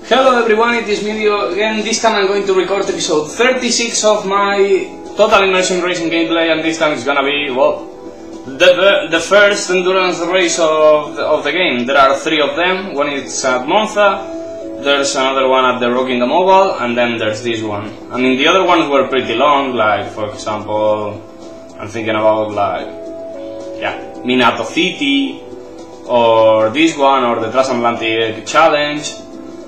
Hello everyone, it is me again. This time I'm going to record episode 36 of my total immersion racing gameplay, and this time it's gonna be, well, the first endurance race of the game. There are 3 of them. One is at Monza, there's another one at the Rocking the Mobile, and then there's this one. I mean, the other ones were pretty long, like, for example, I'm thinking about, like, yeah, Minato City, or this one, or the Transatlantic Challenge.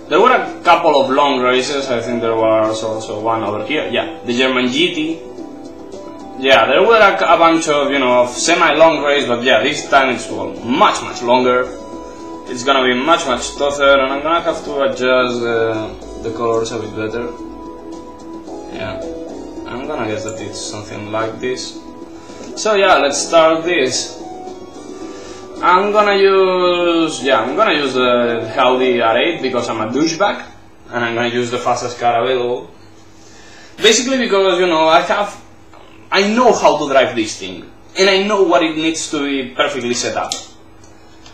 There were a couple of long races. I think there was also one over here. Yeah, the German GT. Yeah, there were a bunch of, you know, of semi-long races, but yeah, this time it's, well, much longer. It's gonna be much tougher, and I'm gonna have to adjust the colors a bit better. Yeah, I'm gonna guess that it's something like this. So yeah, let's start this. I'm gonna use the Audi R8 because I'm a douchebag, and I'm gonna use the fastest car available. Basically because, you know, I know how to drive this thing, and I know what it needs to be perfectly set up.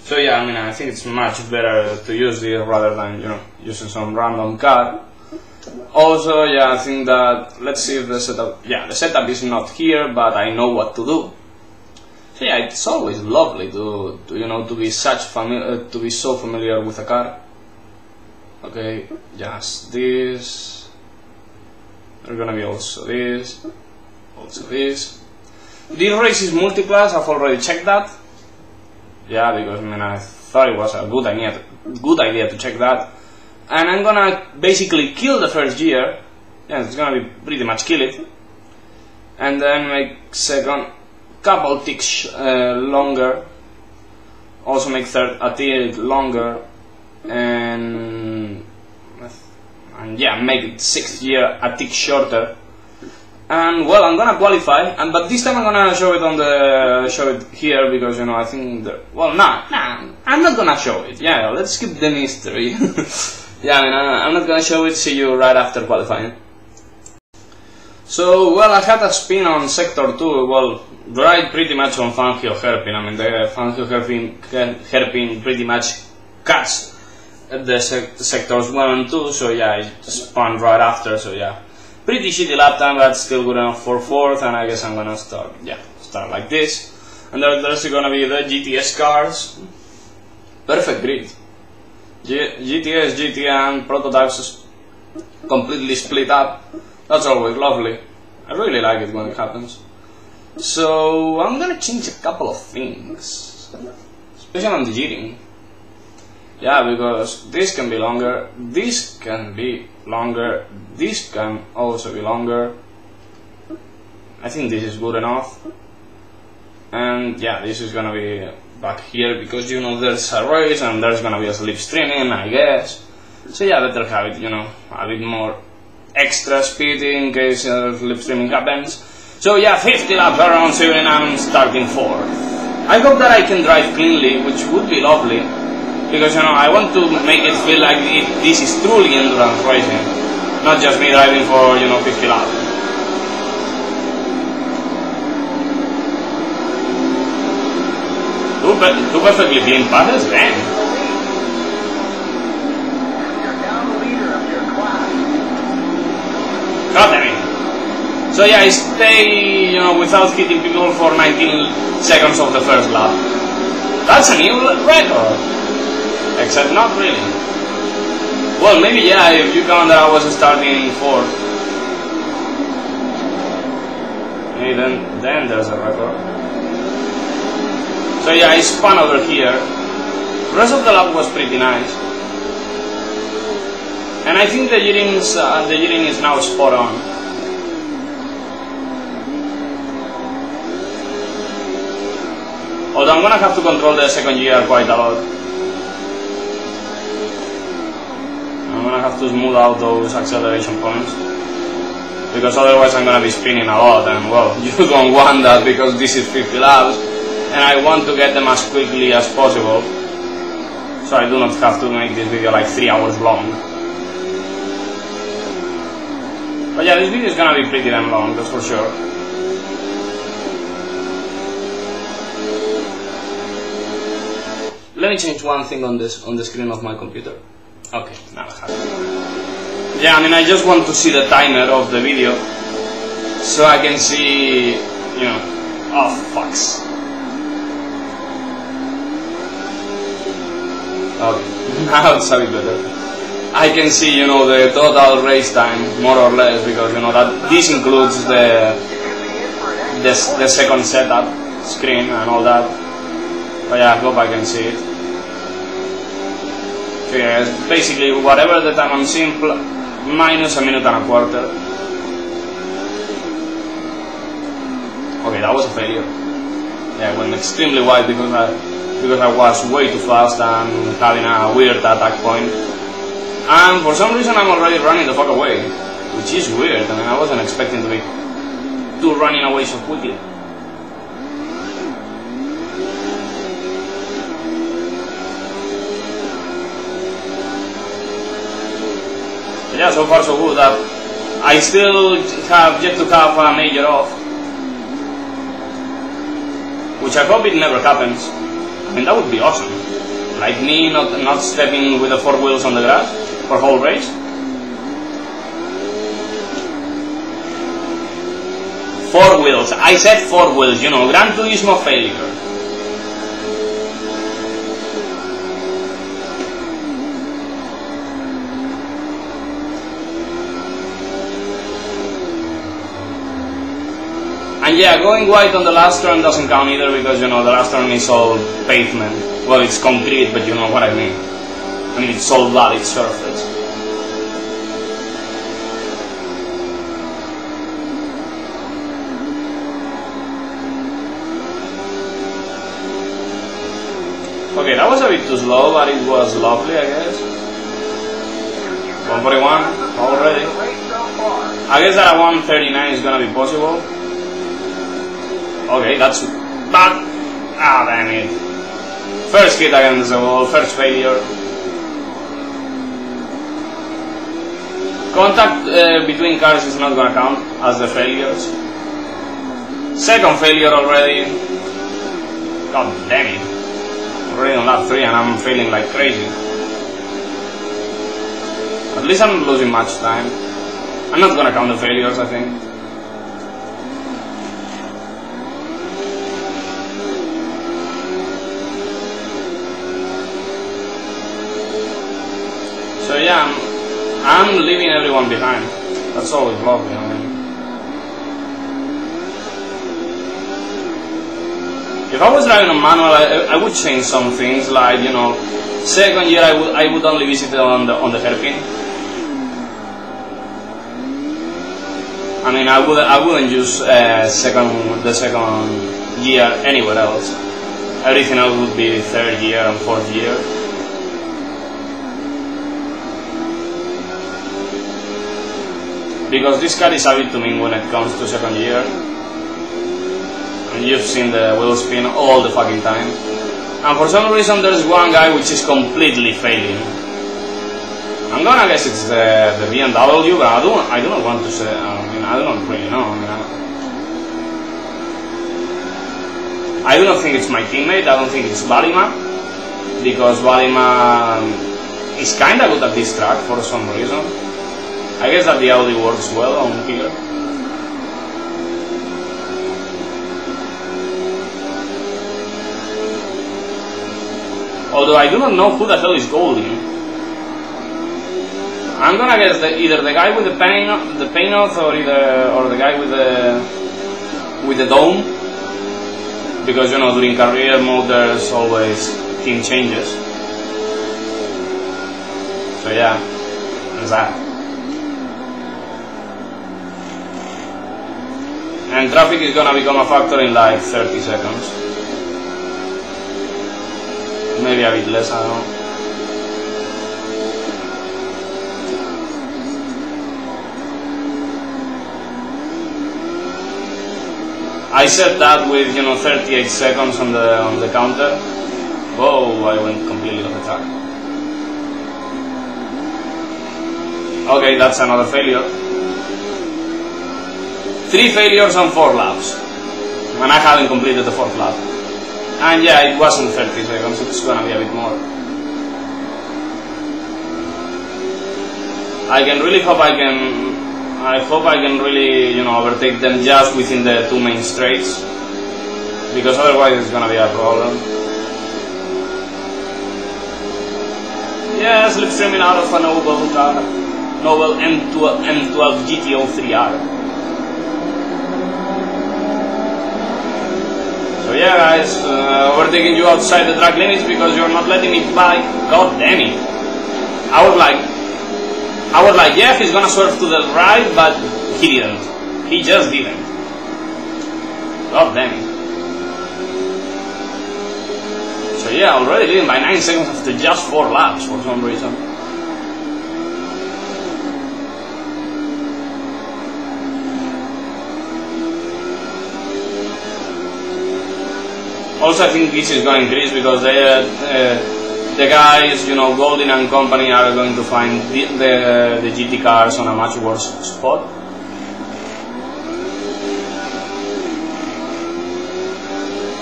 So yeah, I mean, I think it's much better to use this rather than, you know, using some random car. Also, yeah, I think that, let's see if the setup is not here, but I know what to do. So yeah, it's always lovely to you know, to be so familiar with a car. Okay, just this. There's gonna be also this, this. This race is multiclass. I've already checked that. Yeah, because I mean, I thought it was a good idea to check that. And I'm gonna basically kill the first gear. Yeah, it's gonna be pretty much kill it, and then make second couple ticks longer, also make third a tick longer, and yeah, make it 6th gear a tick shorter. And well, I'm gonna qualify, but this time I'm gonna show it here because, you know, I think I'm not gonna show it. Yeah, let's skip the mystery. Yeah, I mean, I'm not gonna show it. See you right after qualifying. So, well, I had a spin on Sector 2, well, right pretty much on Fangio Hairpin. I mean, the Fangio Hairpin pretty much cuts the Sectors 1 and 2, so yeah, I spun right after, so yeah. Pretty shitty lap time, but still good enough for 4th, and I guess I'm gonna start like this. And there's gonna be the GTS cars. Perfect grid. GTS, GT, and prototypes completely split up. That's always lovely. I really like it when it happens. So I'm gonna change a couple of things, especially on the jittering. Yeah, because this can be longer, this can be longer, this can also be longer. I think this is good enough. And yeah, this is gonna be back here because, you know, there's a race and there's gonna be a slipstreaming, I guess. So yeah, better have it, you know, a bit more extra speed in case slipstreaming happens. So yeah, 50 laps around 7 and I'm starting 4th. I hope that I can drive cleanly, which would be lovely, because, you know, I want to make it feel like this is truly endurance racing, not just me driving for, you know, 50 laps. Two perfectly clean passes, damn. God damn it. So yeah, I stay, you know, without hitting people for 19 seconds of the first lap. That's a new record. Except not really. Well, maybe yeah, if you count that I was starting 4th. Maybe then there's a record. So yeah, I spun over here. The rest of the lap was pretty nice. And I think the jittering is now spot on. Although I'm gonna have to control the second gear quite a lot. I'm gonna have to smooth out those acceleration points, because otherwise I'm gonna be spinning a lot, and well, you don't want that because this is 50 laps, and I want to get them as quickly as possible, so I do not have to make this video like 3 hours long. But yeah, this video is gonna be pretty damn long, that's for sure. Let me change one thing on the screen of my computer. Okay, now I have it. Yeah, I mean, I just want to see the timer of the video so I can see, you know. Oh, fucks. Okay, now it's a bit better. I can see, you know, the total race time, more or less, because, you know, that this includes the second setup screen and all that. But yeah, I hope I can see it. So yeah, it's basically whatever the time I'm seeing minus a minute and a quarter. Okay, that was a failure. Yeah, it went extremely wide because I was way too fast and having a weird attack point. And for some reason I'm already running the fuck away, which is weird. I mean, I wasn't expecting to be running away so quickly. But yeah, so far so good. I still have yet to have a major off, which I hope it never happens. I mean, that would be awesome. Like me not stepping with the 4 wheels on the grass for whole race. 4 wheels. I said 4 wheels, you know, Gran Turismo failure. And yeah, going wide on the last turn doesn't count either because, you know, the last turn is all pavement. Well, it's concrete, but you know what I mean. I mean, it's all valid surface. Okay, that was a bit too slow, but it was lovely, I guess. 141 already. I guess that a 139 is gonna be possible. Okay, that's bad. Ah, damn it. First hit against the wall, first failure. Contact between cars is not gonna count as the failures. Second failure already. God damn it. Already on lap 3 and I'm failing like crazy. At least I'm not losing much time. I'm not gonna count the failures, I think. So yeah, I'm leaving everyone behind. That's always lovely, I mean. If I was driving a manual, I would change some things, like, you know, second gear I would only visit it on the hairpin. I mean, I wouldn't use the second gear anywhere else. Everything else would be third gear and fourth gear. Because this car is a bit too mean when it comes to second gear. And you've seen the wheel spin all the fucking time. And for some reason there's one guy which is completely failing. I'm gonna guess it's the BMW, but I do not want to say, I mean, I don't really know. I do not think it's my teammate, I don't think it's Valima. Because Valima is kinda good at this track for some reason. I guess that the Audi works well on here. Although I do not know who the hell is Golding. I'm gonna guess that either the guy with the paint-off or the guy with the dome. Because, you know, during career mode there's always team changes. So yeah, there's that. And traffic is gonna become a factor in like 30 seconds. Maybe a bit less, I don't know. I set that with, you know, 38 seconds on the counter. Whoa, I went completely off the track. Okay, that's another failure. 3 failures on 4 laps. And I haven't completed the 4th lap. And yeah, it wasn't 30 seconds, it's gonna be a bit more. I can really hope I hope I can really, you know, overtake them just within the two main straights, because otherwise it's gonna be a problem. Yeah, slipstreaming out of a noble car, noble M12 GT03R. So yeah, guys, we're taking you outside the track limits because you're not letting me by. God damn it! I was like, yeah, he's gonna swerve to the right, but he didn't. He just didn't. God damn it. So yeah, already leading by 9 seconds after just 4 laps for some reason. Also, I think this is going to increase because the guys, you know, Goldin and company are going to find the GT cars on a much worse spot.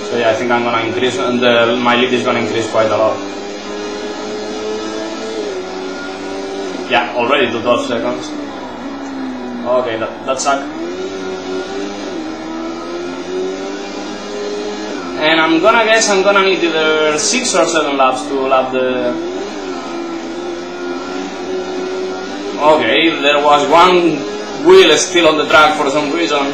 So yeah, I think I'm gonna increase, and my lead is gonna increase quite a lot. Yeah, already to 12 seconds. Okay, that sucked. And I'm gonna guess I'm gonna need either 6 or 7 laps to lap the... Okay, there was one wheel still on the track for some reason.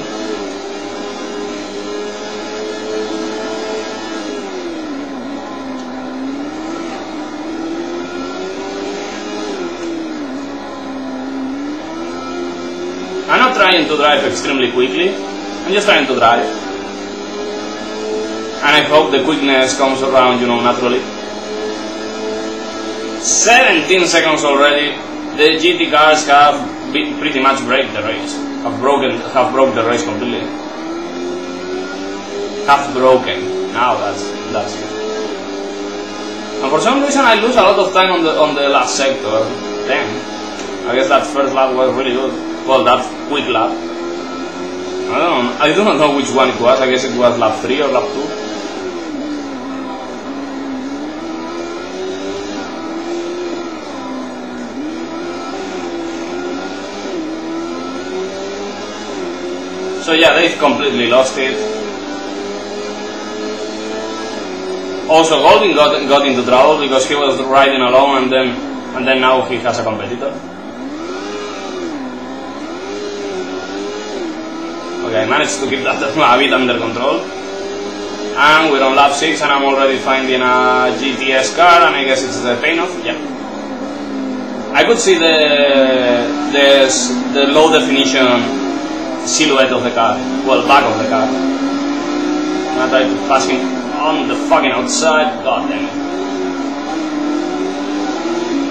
I'm not trying to drive extremely quickly, I'm just trying to drive. And I hope the quickness comes around, you know, naturally. 17 seconds already. The GT cars have pretty much break the race. Have broke the race completely. Have broken. Now that's it. And for some reason I lose a lot of time on the last sector. Damn. I guess that first lap was really good. Well, that quick lap. I don't know which one it was. I guess it was lap 3 or lap 2. So yeah, they've completely lost it. Also, Goldin got into trouble because he was riding alone, and then now he has a competitor. Okay, I managed to keep that a bit under control. And we're on lap 6, and I'm already finding a GTS car, and I guess it's the payoff. Yeah. I could see the low definition silhouette of the car, well, back of the car. And I tried to pass him on the fucking outside. God damn it.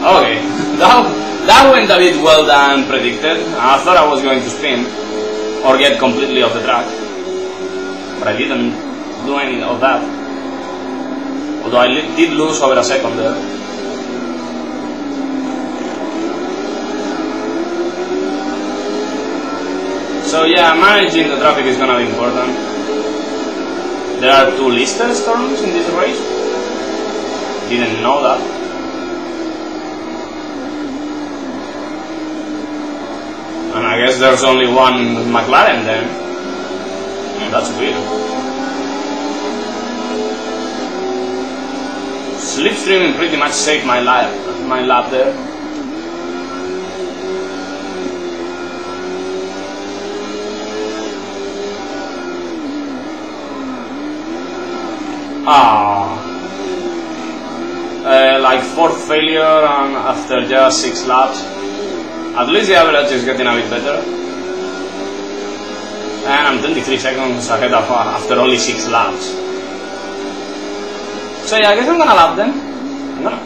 Okay, that went a bit well than predicted. I thought I was going to spin or get completely off the track, but I didn't do any of that. Although I did lose over a second there. So yeah, managing the traffic is gonna be important. There are 2 listed storms in this race. Didn't know that. And I guess there's only one McLaren then. That's weird. Slipstreaming pretty much saved my lap there. Like 4th failure and after just 6 laps. At least the average is getting a bit better. And I'm 23 seconds ahead of after only 6 laps. So yeah, I guess I'm gonna lap them. I'm gonna.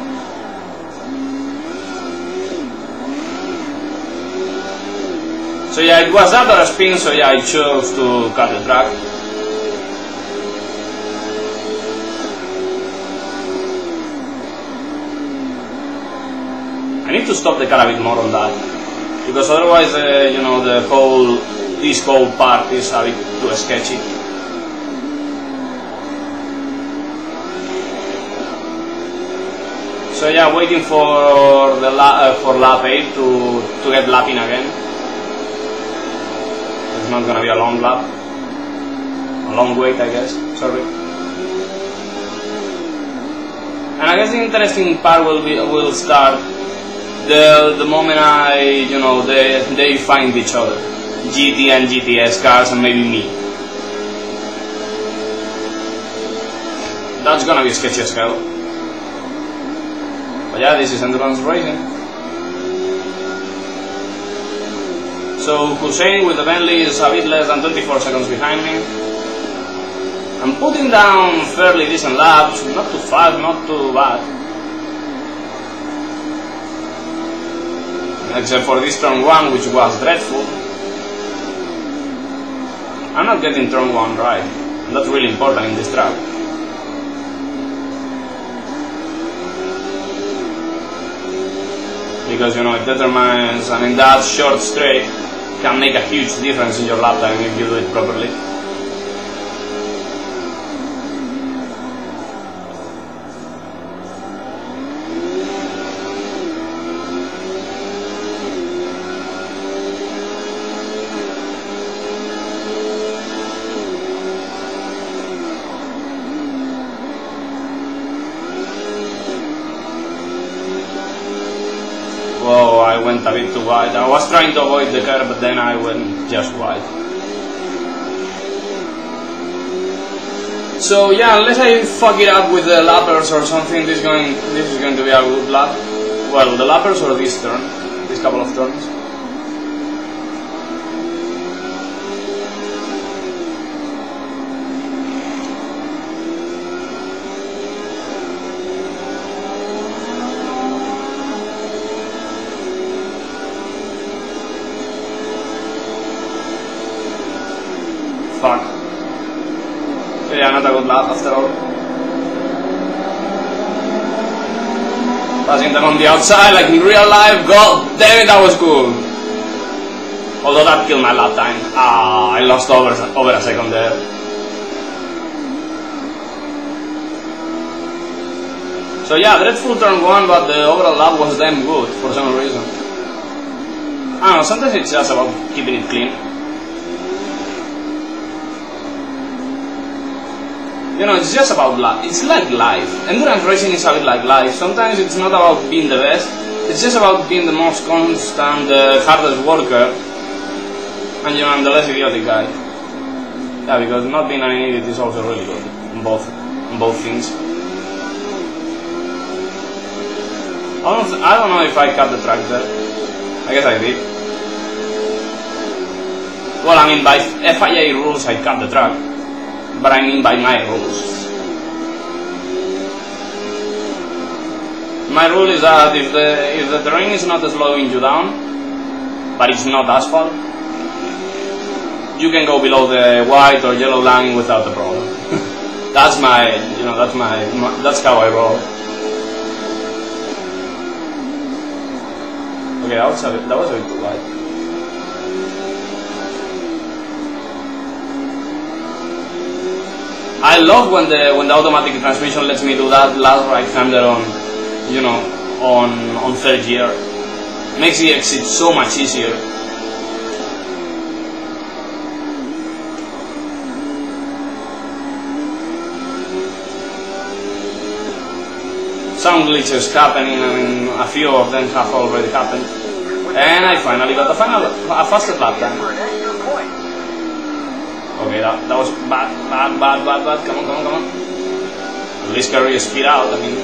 So yeah, it was that or a spin, so yeah, I chose to cut the track. I need to stop the car a bit more on that, because otherwise, you know, this whole part is a bit too sketchy. So yeah, waiting for the for lap 8 to get lapping again. It's not gonna be a long lap, a long wait, I guess. Sorry. And I guess the interesting part will start the moment they find each other, GT and GTS cars and maybe me. That's gonna be sketchy as hell. But yeah, this is endurance racing. So Hussein with the Bentley is a bit less than 24 seconds behind me. I'm putting down fairly decent laps, not too fast, not too bad. Except for this turn 1, which was dreadful. I'm not getting turn 1 right, and that's really important in this track. Because it determines, and in that short straight can make a huge difference in your lap time if you do it properly. Whoa, I went a bit too wide. I was trying to avoid the curve, but then I went just wide. So yeah, unless I fuck it up with the lappers or something, this is going to be a good lap. Well, the lappers or this turn, this couple of turns. Fuck. Yeah, not a good lap after all. Passing them on the outside like in real life. God damn it, that was cool. Although that killed my lap time. I lost over a second there. So yeah, dreadful turn 1, but the overall lap was damn good for some reason. I don't know, sometimes it's just about keeping it clean. It's just about life. It's like life. Endurance racing is a bit like life. Sometimes it's not about being the best. It's just about being the most constant, the hardest worker, and the less idiotic guy. Yeah, because not being an idiot is also really good on both things. I don't know if I cut the track there. I guess I did. Well, I mean by FIA rules I cut the track. But I mean by my rules. My rule is that if the terrain is not slowing you down, but it's not asphalt, you can go below the white or yellow line without a problem. That's that's how I roll. Okay, that was a bit too wide. I love when the automatic transmission lets me do that last right-hander on third gear. Makes the exit so much easier. Some glitches happening. I mean, a few of them have already happened, and I finally got a faster lap time. Okay, that was bad. Come on. At least carry speed out. I mean,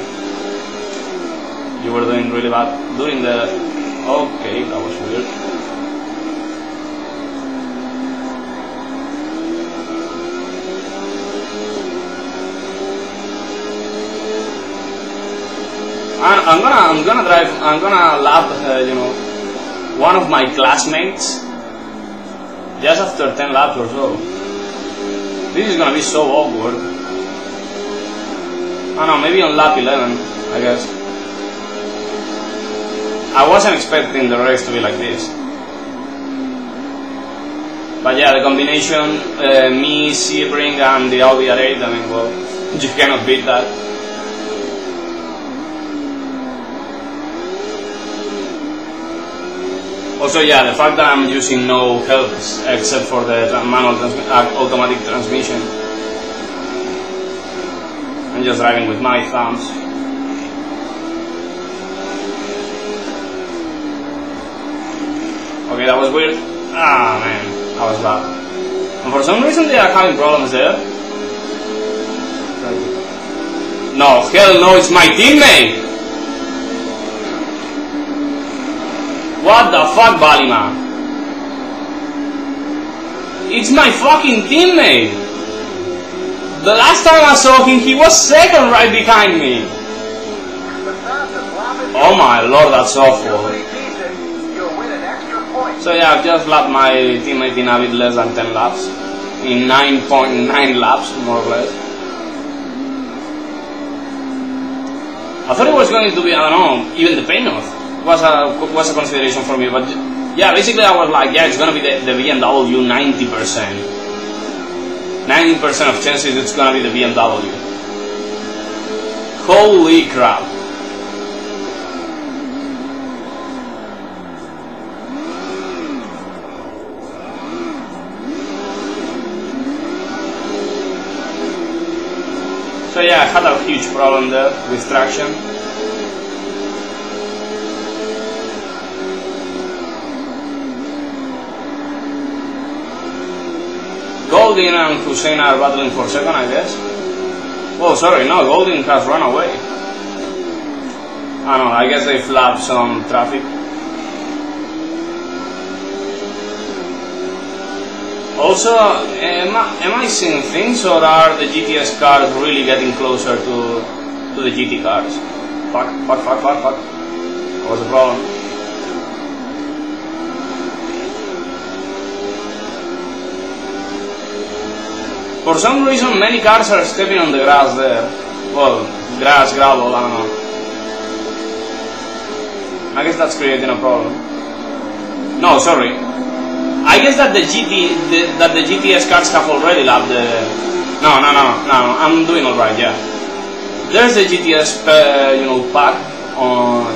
you were doing really bad during the. Okay, that was weird. I'm gonna lap, one of my classmates just after 10 laps or so. This is gonna be so awkward. I don't know, maybe on lap 11, I guess. I wasn't expecting the race to be like this. But yeah, the combination, me, Sebring, and the Audi R8, I mean, well, you cannot beat that. Also, yeah, the fact that I'm using no helps except for the automatic transmission. I'm just driving with my thumbs. Okay, that was weird. Ah, man, that was bad. And for some reason they are having problems there. No, hell no, it's my teammate! What the fuck, Balima? It's my fucking teammate! The last time I saw him, he was second right behind me! Oh my lord, that's awful. So yeah, I've just lapped my teammate in a bit less than 10 laps. In 9.9 laps, more or less. I thought it was going to be, I don't know, even the payoff was a consideration for me, but yeah, basically I was like, yeah, it's gonna be the BMW 90%. 90% of chances it's gonna be the BMW. Holy crap. So yeah, I had a huge problem there with traction. Goldin and Hussein are battling for second, I guess. Oh, sorry, no, Goldin has run away. I don't know, I guess they flapped some traffic. Also, am I seeing things, or are the GTS cars really getting closer to the GT cars? Fuck. What's the problem? For some reason, many cars are stepping on the grass there. Well, grass, gravel, I don't know. I guess that's creating a problem. No, sorry. I guess that the GTS cars have already lapped the... No, I'm doing alright, yeah. There's the GTS, pack on,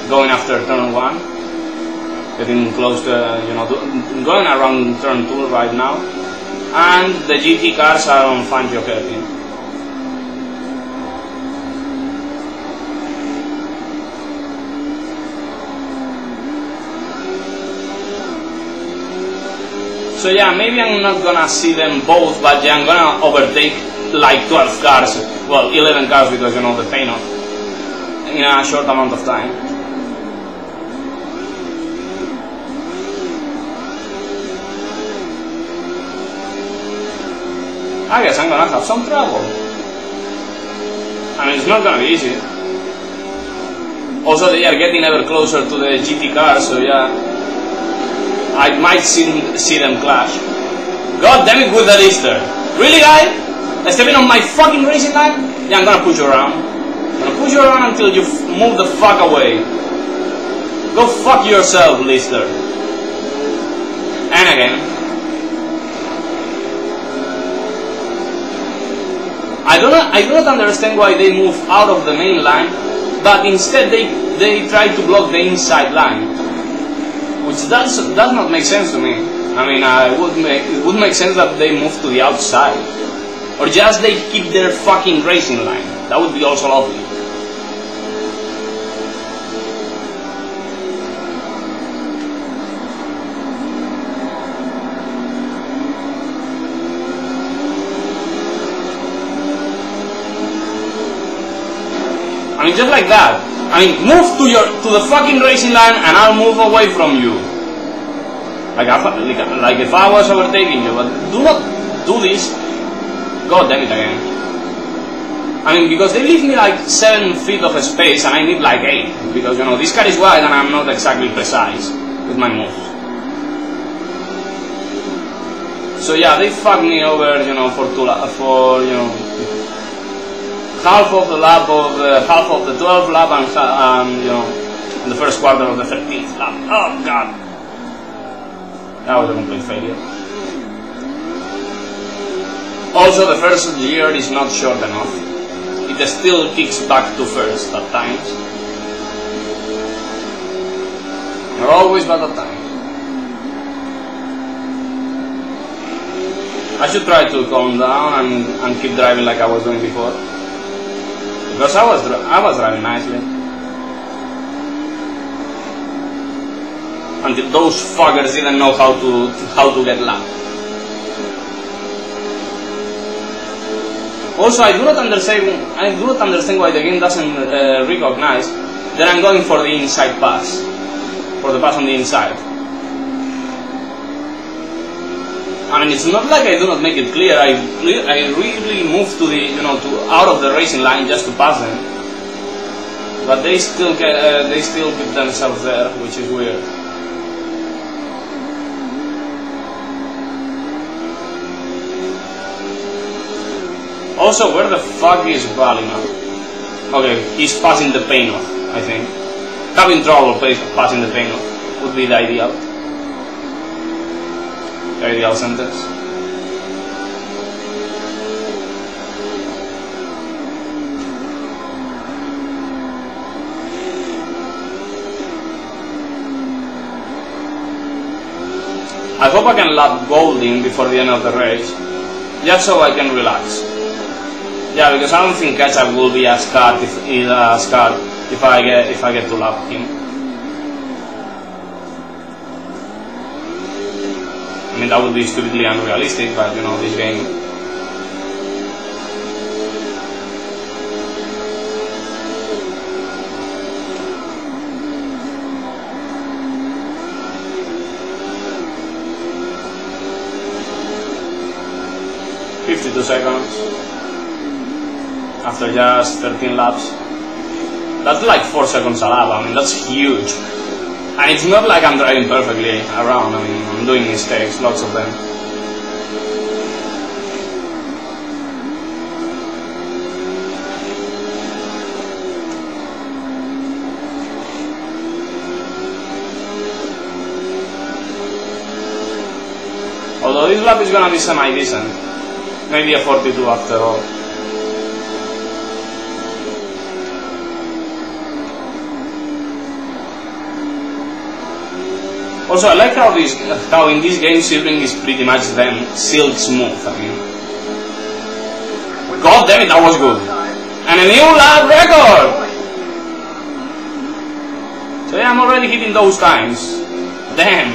going after turn 1. Getting close to, going around turn 2 right now. And the GT cars are on Fangio hairpin. So yeah, maybe I'm not gonna see them both, but yeah, I'm gonna overtake like 12 cars, well, 11 cars because the payoff in a short amount of time. I guess I'm gonna have some trouble. I mean, it's not gonna be easy. Also, they are getting ever closer to the GT cars, so yeah, I might see them clash. God damn it with the lister. Really, guy? Stepping on my fucking racing line? Yeah, I'm gonna push you around. I'm gonna push you around until you move the fuck away. Go fuck yourself, lister. And again. I do not understand why they move out of the main line, but instead they try to block the inside line, which does not make sense to me. I mean, it would make sense that they move to the outside, or just they keep their fucking racing line. That would be also lovely. I mean, just like that. I mean, move to the fucking racing line, and I'll move away from you. Like if I was overtaking you, but do not do this. God damn it again. I mean, because they leave me like 7 feet of space, and I need like 8, because this car is wide, and I'm not exactly precise with my moves. So yeah, they fucked me over, for half of the lap of half of the 12th lap and the first quarter of the 13th lap. Oh god, that was a complete failure. Also, the first gear is not short enough. It still kicks back to first at times. always bad at times. I should try to calm down and keep driving like I was doing before. Because I was driving nicely. Until those fuckers didn't know how to get lap. Also, I do not understand why the game doesn't recognize that I'm going for the inside pass, for the pass on the inside. I mean, it's not like I do not make it clear. I really move to the out of the racing line just to pass them, but they still keep themselves there, which is weird. Also, where the fuck is Balima? Okay, he's passing the pain off, I think. Having trouble passing the pain off would be the ideal sentence. I hope I can lap Golding before the end of the race, just so I can relax. Yeah, because I don't think Ketchup will be as scarred if I get to lap him. I mean, that would be stupidly unrealistic, but this game. "52 seconds. After just 13 laps. That's like 4 seconds a lap. I mean, that's huge. And it's not like I'm driving perfectly around. I mean, I'm doing mistakes, lots of them. Although this lap is gonna be semi-decent. Maybe a 42 after all. Also, I like how in this game Sebring is pretty much then silk smooth. I mean, god damn it, that was good, and a new lap record. So yeah, I'm already hitting those times. Damn.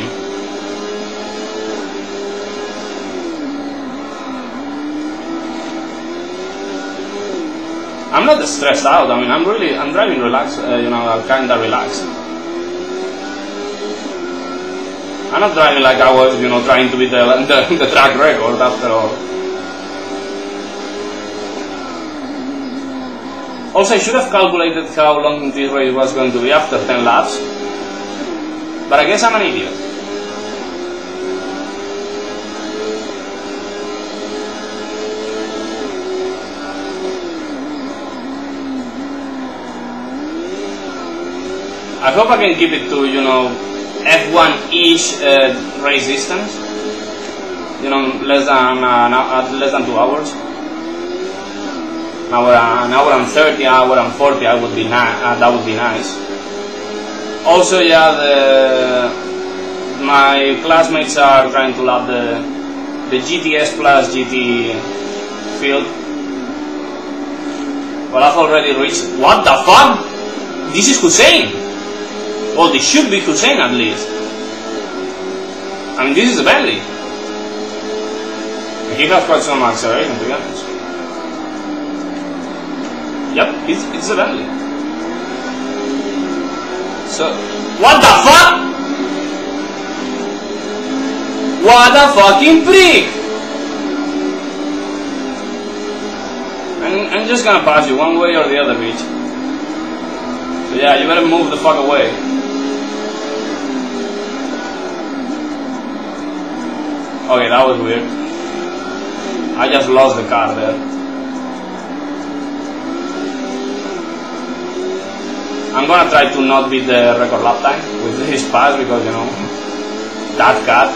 I'm not stressed out. I mean, I'm driving relaxed. Kinda relaxed. I'm not driving like I was, trying to beat the track record after all. Also, I should have calculated how long this race was going to be after 10 laps, but I guess I'm an idiot. I hope I can keep it to, F1-ish race distance, less than 2 hours. An hour and 30, hour and 40, that would be nice. Also, yeah, my classmates are trying to lap the GTS plus GT field. Well, I've already reached. What the fuck? This is Hussein. Well, this should be Hussein at least. I mean, this is a Bentley. He has quite some acceleration, to be honest. Yep, it's a Bentley. So, what the fuck? What a fucking prick! I'm just gonna pass you one way or the other, bitch. So yeah, you better move the fuck away. Okay, that was weird. I just lost the car there. I'm gonna try to not beat the record lap time with this pass because, that cat.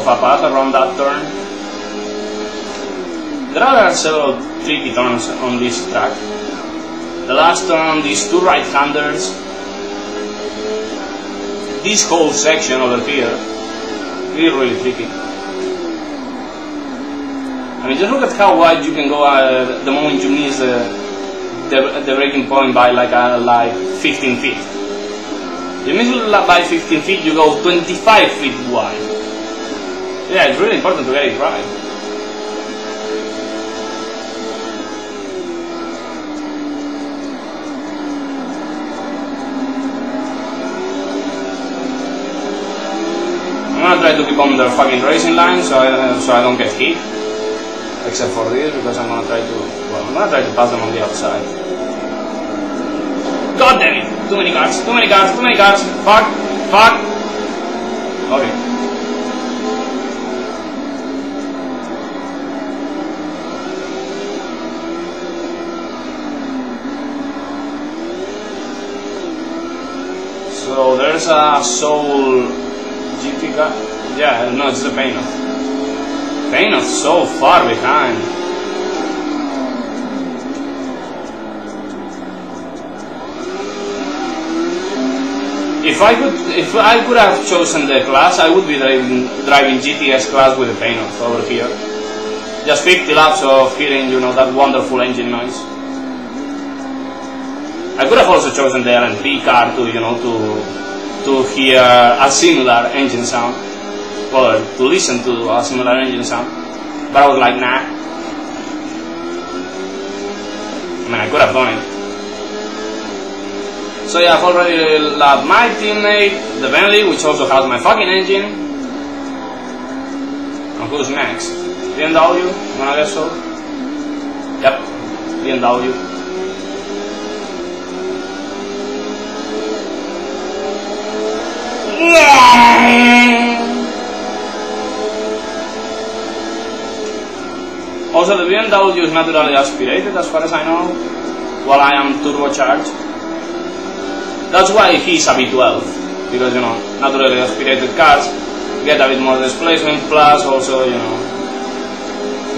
a path around that turn. There are several tricky turns on this track. The last turn, these two right-handers, this whole section over here is really tricky. I mean, just look at how wide you can go the moment you miss the breaking point by like 15 feet. You miss it by 15 feet, you go 25 feet wide. Yeah, it's really important to get it right. I'm gonna try to keep on the fucking racing line so I don't get hit. Except for this, because I'm gonna try to pass them on the outside. God damn it! Too many cars, too many cars, too many cars! Fuck! Fuck! Okay. So there's a Soul GT car. Yeah, no, it's the Painoff. Painoff so far behind. If I could have chosen the class, I would be driving GTS class with the Painoff over here. Just 50 laps of hearing, you know, that wonderful engine noise. I could have also chosen the LP car to, you know, to hear a similar engine sound. Or to listen to a similar engine sound, but I was like, nah. I mean, I could have done it. So yeah, I've already lapped my teammate, the Bentley, which also has my fucking engine. And who's next? BMW? I guess so. Yep, BMW. Yeah! Also, the BMW is naturally aspirated, as far as I know, while I am turbocharged. That's why he's a V12, because, you know, naturally aspirated cars get a bit more displacement, plus also, you know,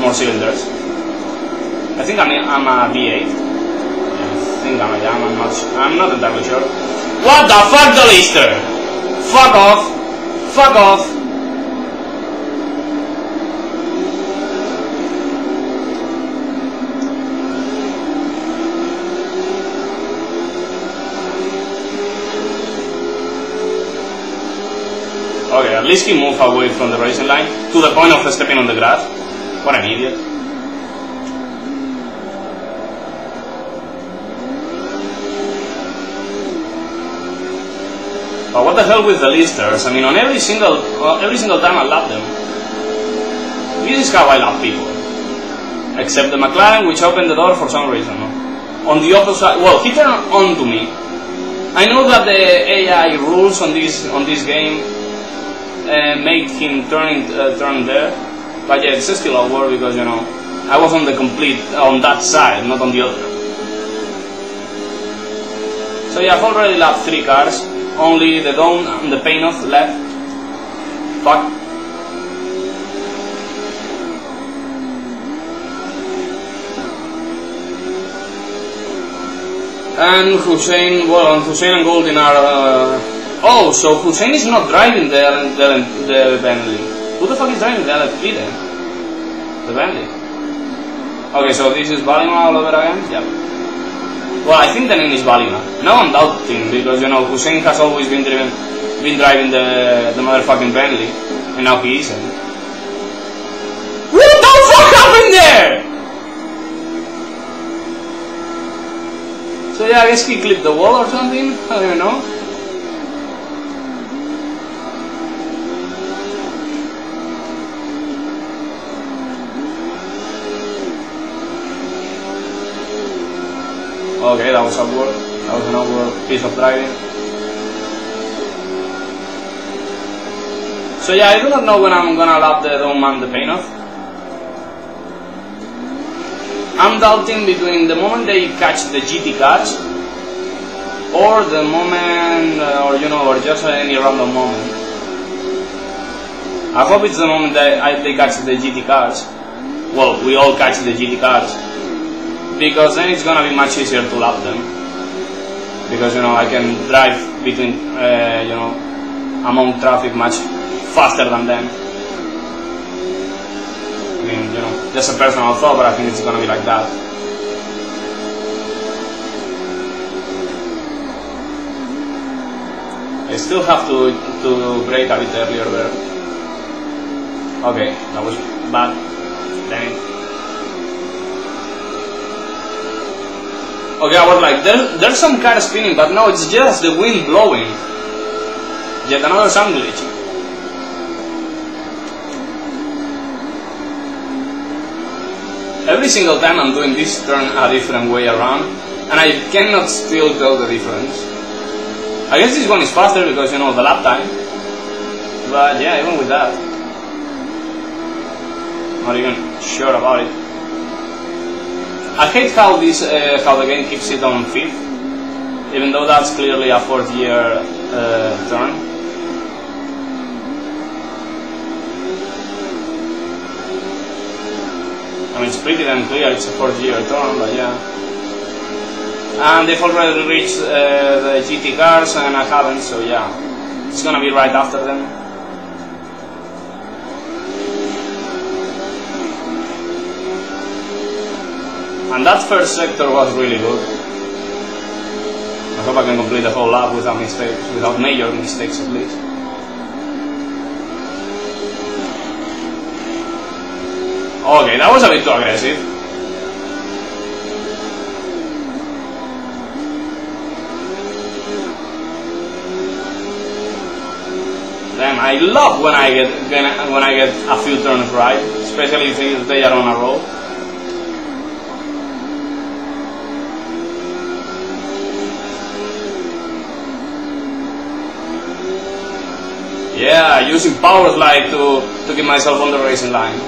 more cylinders. I think I'm a V8. I think I'm not entirely sure. What the fuck, the Lister? Fuck off! Fuck off! Okay, at least he moved away from the racing line to the point of stepping on the grass. What an idiot. But what the hell with the listers? I mean, on every single time I lap them. This is how I lap people. Except the McLaren, which opened the door for some reason. No? On the opposite, well, he turned on to me. I know that the AI rules on this game make him turn there, but yeah, it's still awkward because, you know, I was on that side, not on the other. So yeah, I've already lapped 3 cars. Only the Dawn and the Painoff left. Fuck. And Hussein, well, Hussein and Goldin are... oh, so Hussein is not driving the Bentley. Who the fuck is driving the LP then? The Bentley. Okay, so this is Balima all over again? Yeah. Well, I think the name is Balima. Now I'm doubting, because, you know, Hussein has always been driving the motherfucking Bentley, and now he isn't. What the fuck happened there? So yeah, I guess he clipped the wall or something, I don't even know. Okay, that was awkward. That was an awkward piece of driving. So yeah, I do not know when I'm gonna lap the Dome and the Painoff. I'm doubting between the moment they catch the GT cars or the moment, or you know, or just any random moment. I hope it's the moment that they catch the GT cars. Well, we all catch the GT cars, because then it's gonna be much easier to lap them. Because I can drive between, among traffic much faster than them. I mean, just a personal thought, but I think it's gonna be like that. I still have to brake a bit earlier there. Okay, that was bad. Damn it. Okay, I was like, there's some car spinning, but no, it's just the wind blowing. Yet another sound glitch. Every single time I'm doing this turn a different way around, and I cannot still tell the difference. I guess this one is faster because, the lap time. But yeah, even with that, not even sure about it. I hate how the game keeps it on 5th, even though that's clearly a 4th year turn. I mean, it's pretty damn clear it's a 4th year turn, but yeah. And they've already reached the GT cars, and I haven't, so yeah, it's gonna be right after them. And that first sector was really good. I hope I can complete the whole lap without mistakes, without major mistakes at least. Okay, that was a bit too aggressive. Damn, I love when I get a few turns right, especially if they are on a roll. Yeah, using power slide to keep myself on the racing line.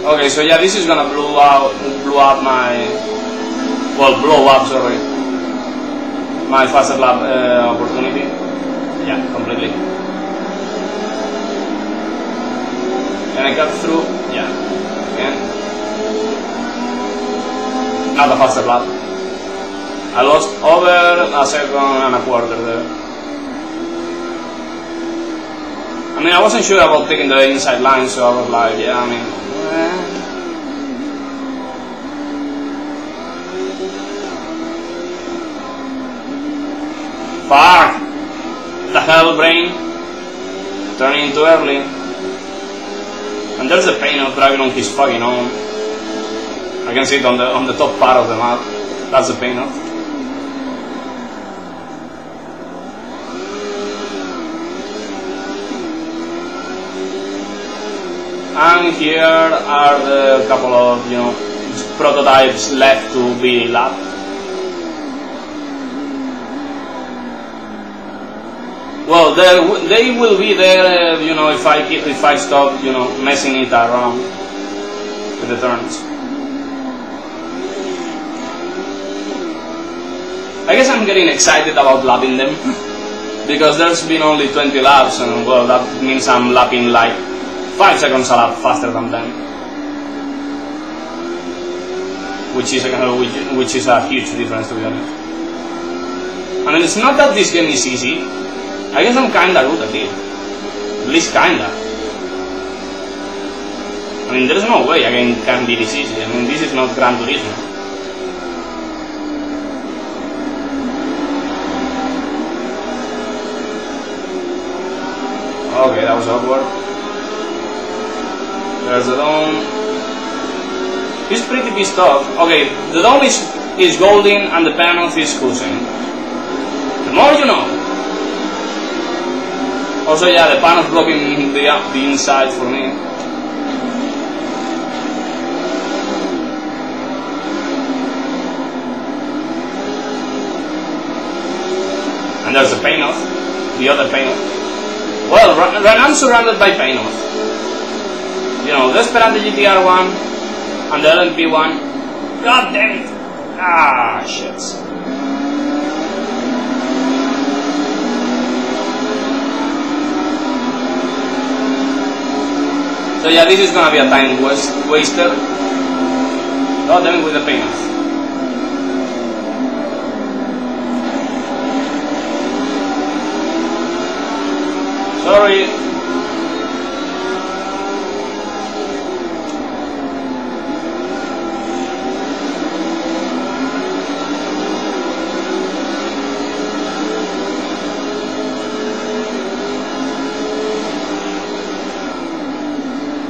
Okay, so yeah, this is gonna blow up my faster lap opportunity. Yeah, completely. Can I cut through? Yeah, again. Not a faster lap. I lost over a second and a quarter there. I mean, I wasn't sure about taking the inside line, so I was like, yeah, I mean, fuck! The hell, brain? Turning too early. And there's the pain of driving on his fucking own. I can see it on the top part of the map. That's the pain of. And here are the couple of, prototypes left to be lapped. Well, they will be there, if I stop, messing it around with the turns. I guess I'm getting excited about lapping them because there's been only 20 laps, and well, that means I'm lapping like 5 seconds a lap faster than them, which is a huge difference, to be honest. I mean, it's not that this game is easy. I guess I'm kinda good at it, at least kinda. I mean, there's no way a game can be this easy. I mean, this is not Gran Turismo. Okay, that was awkward. There's the dome. He's pretty pissed off. Okay, the dome is golden and the panel is cruising. The more you know. Also, yeah, the panel's blocking the inside for me. And there's the paint off, the other paint off. Well, I'm surrounded by paint off. The Esperante GTR one and the LP one. God damn it! Ah, shit. So yeah, this is gonna be a time waster. Oh, damn it with the paint. Sorry.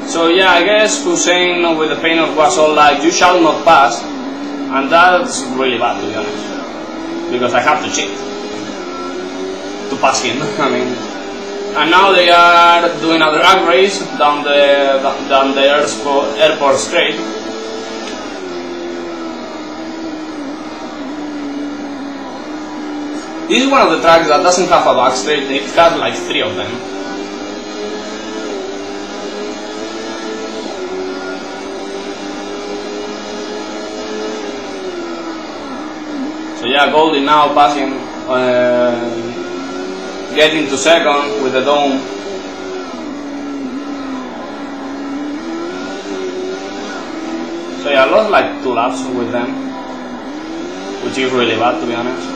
So yeah, I guess Hussein with the painter was all like, you shall not pass, and that's really bad to be honest, because I have to cheat to pass him. I mean, and now they are doing a drag race down the airport straight. This is one of the tracks that doesn't have a back straight. It has like 3 of them. So yeah, Goldie now passing, getting to second with the dome. So yeah, I lost like 2 laps with them, which is really bad to be honest.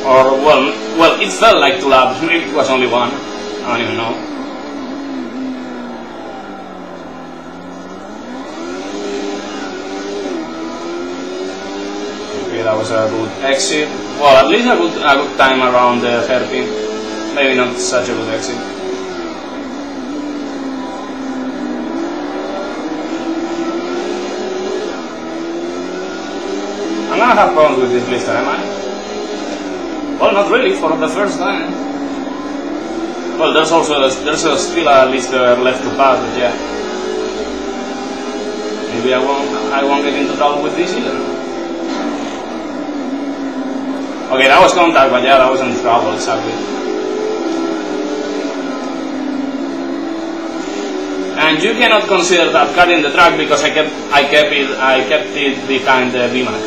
Or well, it felt like 2 laps. Maybe it was only 1. I don't even know. That was a good exit. Well, at least a good time around the hairpin. Maybe not such a good exit. I'm gonna have problems with this blister, am I? Well, not really, for the first time. Well, there's still a blister left to pass, but yeah. Maybe I won't get into trouble with this either. Okay, that was contact, but yeah, that wasn't trouble exactly. And you cannot consider that cutting the track because I kept it behind the VMAX.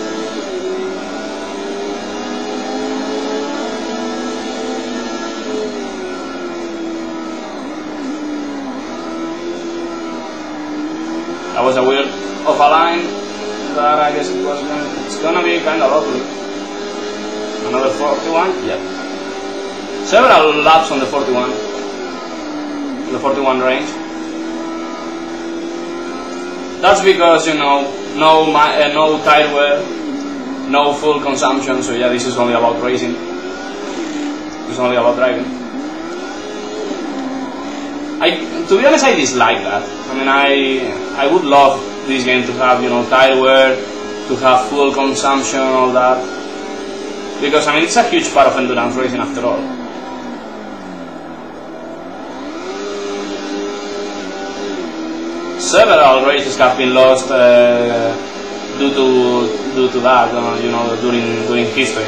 That was a weird off a line that I guess it's gonna be kind of ugly. Another 41? Yep. Several laps on the 41. The 41 range. That's because, you know, no tire wear, no full consumption, so yeah, this is only about racing. It's only about driving. To be honest, I dislike that. I mean, I would love this game to have, you know, tire wear, to have full consumption, all that. Because, I mean, it's a huge part of endurance racing after all. Several races have been lost due to that, you know, during history.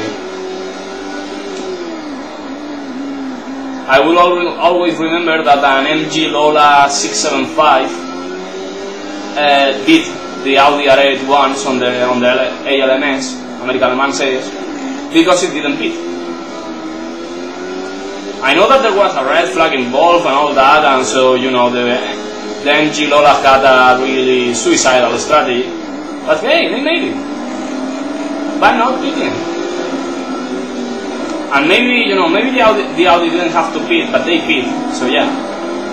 I will always remember that an MG Lola 675 beat the Audi R8 once on the ALMS, American Le Mans Series, because it didn't pit. I know that there was a red flag involved and all that, and so, you know, the MG Lola had a really suicidal strategy, but hey, they made it by not pitting. And maybe, you know, maybe the Audi didn't have to pit, but they pit, so yeah,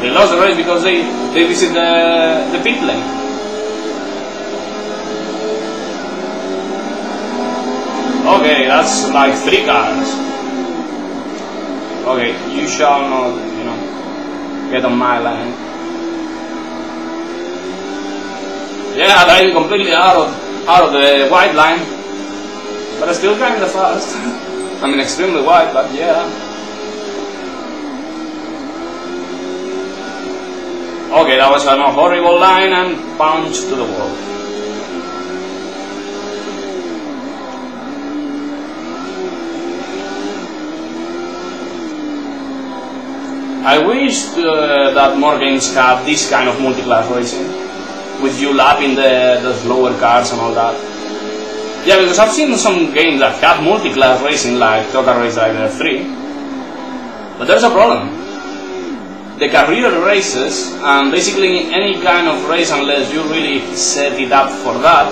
they lost the race because they visit the pit lane. Okay, that's like 3 cars. Okay, you shall not, you know, get on my line. Yeah, I'm completely out of the white line, but I'm still kind of fast. I mean, extremely wide, but yeah. Okay, that was a horrible line and punch to the wall. I wish that more games have this kind of multiclass racing, with you lapping the slower cars and all that. Yeah, because I've seen some games that have multiclass racing, like Total Race Driver 3, But there's a problem. The career races, and basically any kind of race, unless you really set it up for that,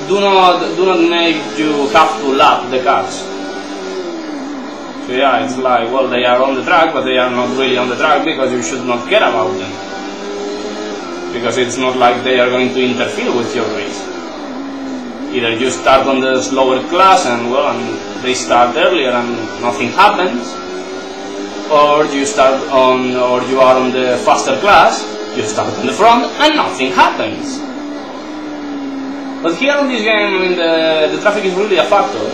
do not make you have to lap the cars. So yeah, it's like, well, they are on the track, but they are not really on the track because you should not care about them. Because it's not like they are going to interfere with your race. Either you start on the slower class and well, and they start earlier and nothing happens, or you start on, or you are on the faster class, you start on the front and nothing happens. But here on this game, I mean, the traffic is really a factor.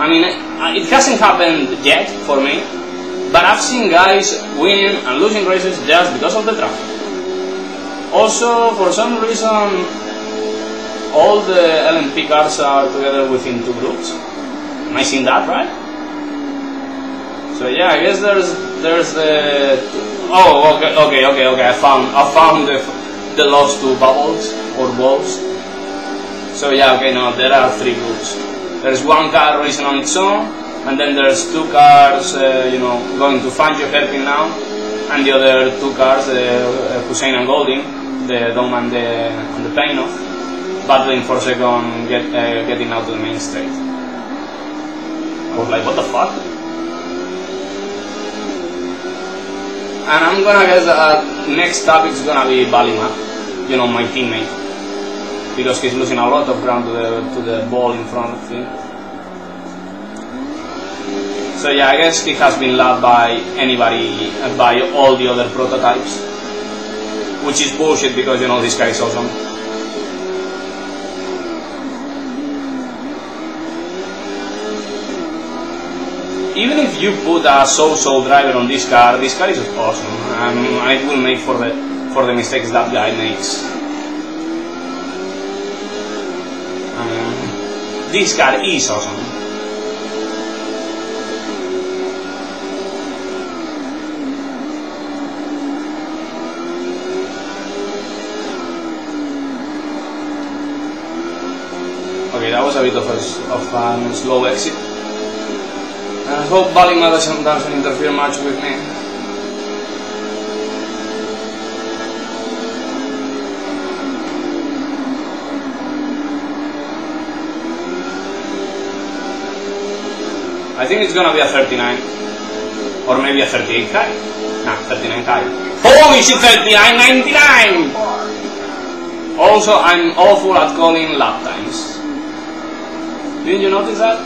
I mean, it hasn't happened yet for me, but I've seen guys winning and losing races just because of the traffic. Also, for some reason, all the LMP cars are together within two groups. Am I seeing that right? So yeah, I guess there's the. Oh, okay. I found the lost two bubbles or balls. So yeah, okay, no, there are three groups. There's one car racing on its own, and then there's two cars, going to find your helping now, and the other two cars, Hussein and Golding, the Dome and the Painoff, battling for second, getting out to the main straight. I was like, what the fuck? And I'm gonna guess that next up it's gonna be Balima, my teammate, because he's losing a lot of ground to the ball in front of him. So yeah, I guess he has been lapped by anybody, by all the other prototypes, which is bullshit because this guy is awesome. Even if you put a so-so driver on this car is awesome, and it will make for the mistakes that guy makes. This car is awesome. Okay, that was a bit of a slow exit. I hope Balima doesn't interfere much with me. I think it's gonna be a 39, or maybe a 38 high. Nah, 39 high. Holy shit, 39.99! Also, I'm awful at calling lap times. Didn't you notice that?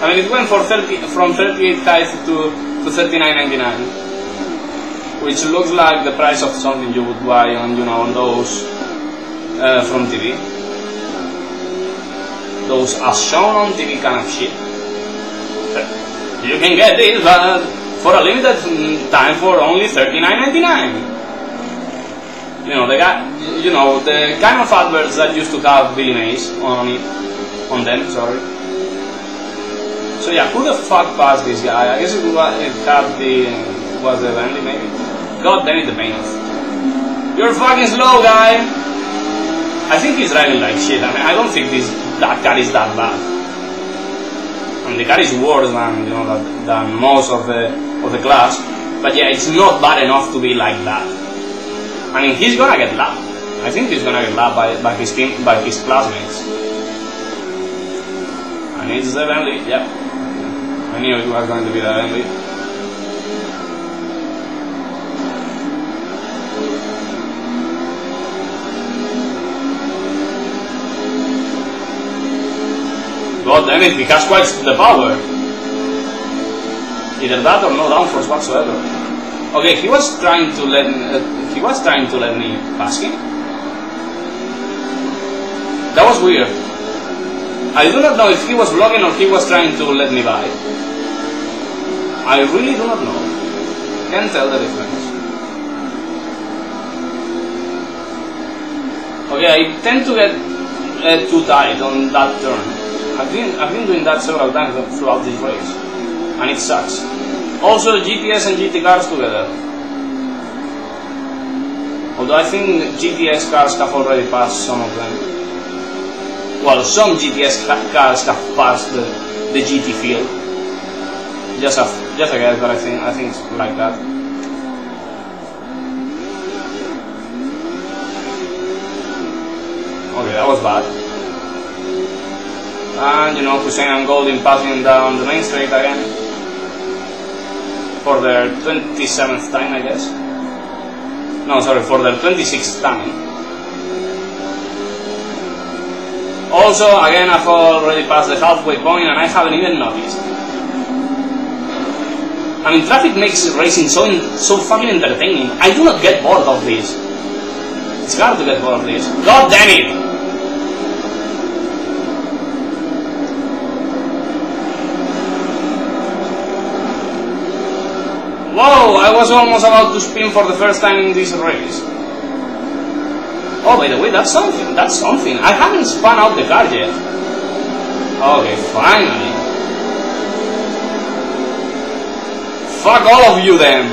I mean, it went from 38 high to 39.99, which looks like the price of something you would buy on on those from TV. Those as shown on TV kind of shit. You can get this, but for a limited time for only 39.99. The kind of adverts that used to have Billy Mays on them. Sorry. So yeah, who the fuck passed this guy? I guess was the Bentley maybe. God damn it, the Painoff. You're fucking slow, guy. I think he's driving like shit. I mean, I don't think that car is that bad. I mean, the car is worse than most of the class. But yeah, it's not bad enough to be like that. I mean, he's gonna get lapped. I think he's gonna get lapped by his team, by his classmates. And it's the Bentley, yep. I knew it was going to be the Bentley. God damn it, he has quite the power. Either that or no downforce whatsoever. Okay, he was trying to let me pass him. That was weird. I do not know if he was vlogging or he was trying to let me by. I really do not know. Can't tell the difference. Okay, I tend to get too tight on that turn. I've been doing that several times throughout this race, and it sucks. Also, GTS and GT cars together. Although I think GTS cars have already passed some of them. Well, some GTS cars have passed the GT feel. Just a guess, but I think it's like that. Okay, that was bad. And you know, Hussein and Goldin passing down the main straight again for their 27th time, I guess. No, sorry, for their 26th time. Also, again, I've already passed the halfway point and I haven't even noticed. I mean, traffic makes racing so fucking entertaining. I do not get bored of this. It's hard to get bored of this. God damn it! Whoa, I was almost about to spin for the first time in this race. Oh, by the way, that's something. That's something. I haven't spun out the car yet. Okay, finally. Fuck all of you then.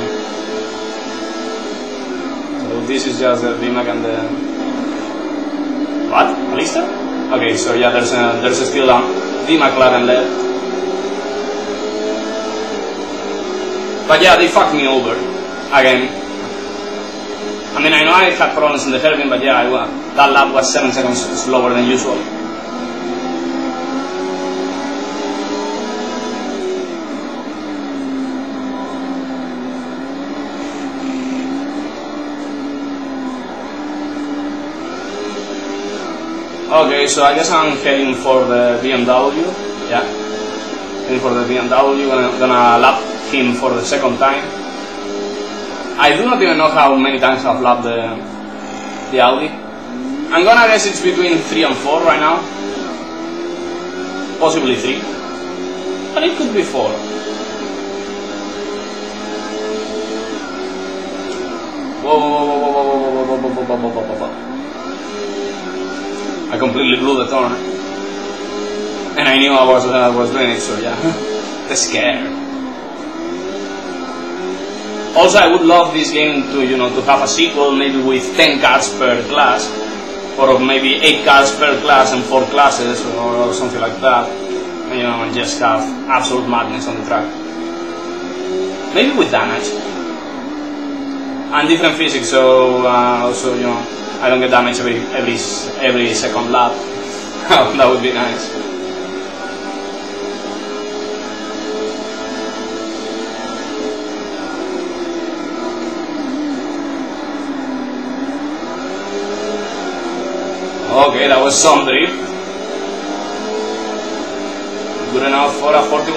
So this is just the VMAC and the... What? Alistair? Okay, so yeah, there's a still VMAC McLaren left. But yeah, they fucked me over again. I mean, I know I had problems in the hairpin, but yeah, that lap was 7 seconds slower than usual. Okay, so I guess I'm heading for the BMW. Yeah, heading for the BMW, and I'm gonna lap him for the second time. I do not even know how many times I've lapped the Audi. I'm gonna guess it's between 3 and 4 right now. Possibly 3. But it could be 4. Whoa, whoa, whoa, whoa, whoa, whoa, whoa, whoa, whoa, whoa, whoa, whoa. I completely blew the turn. And I knew I was doing it, so yeah. The scare. Also, I would love this game to, you know, to have a sequel, maybe with 10 cars per class, or maybe 8 cars per class and 4 classes, or something like that. And, you know, and just have absolute madness on the track. Maybe with damage and different physics, so also, you know, I don't get damage every second lap. That would be nice. Okay, that was some drift. Good enough for a 41.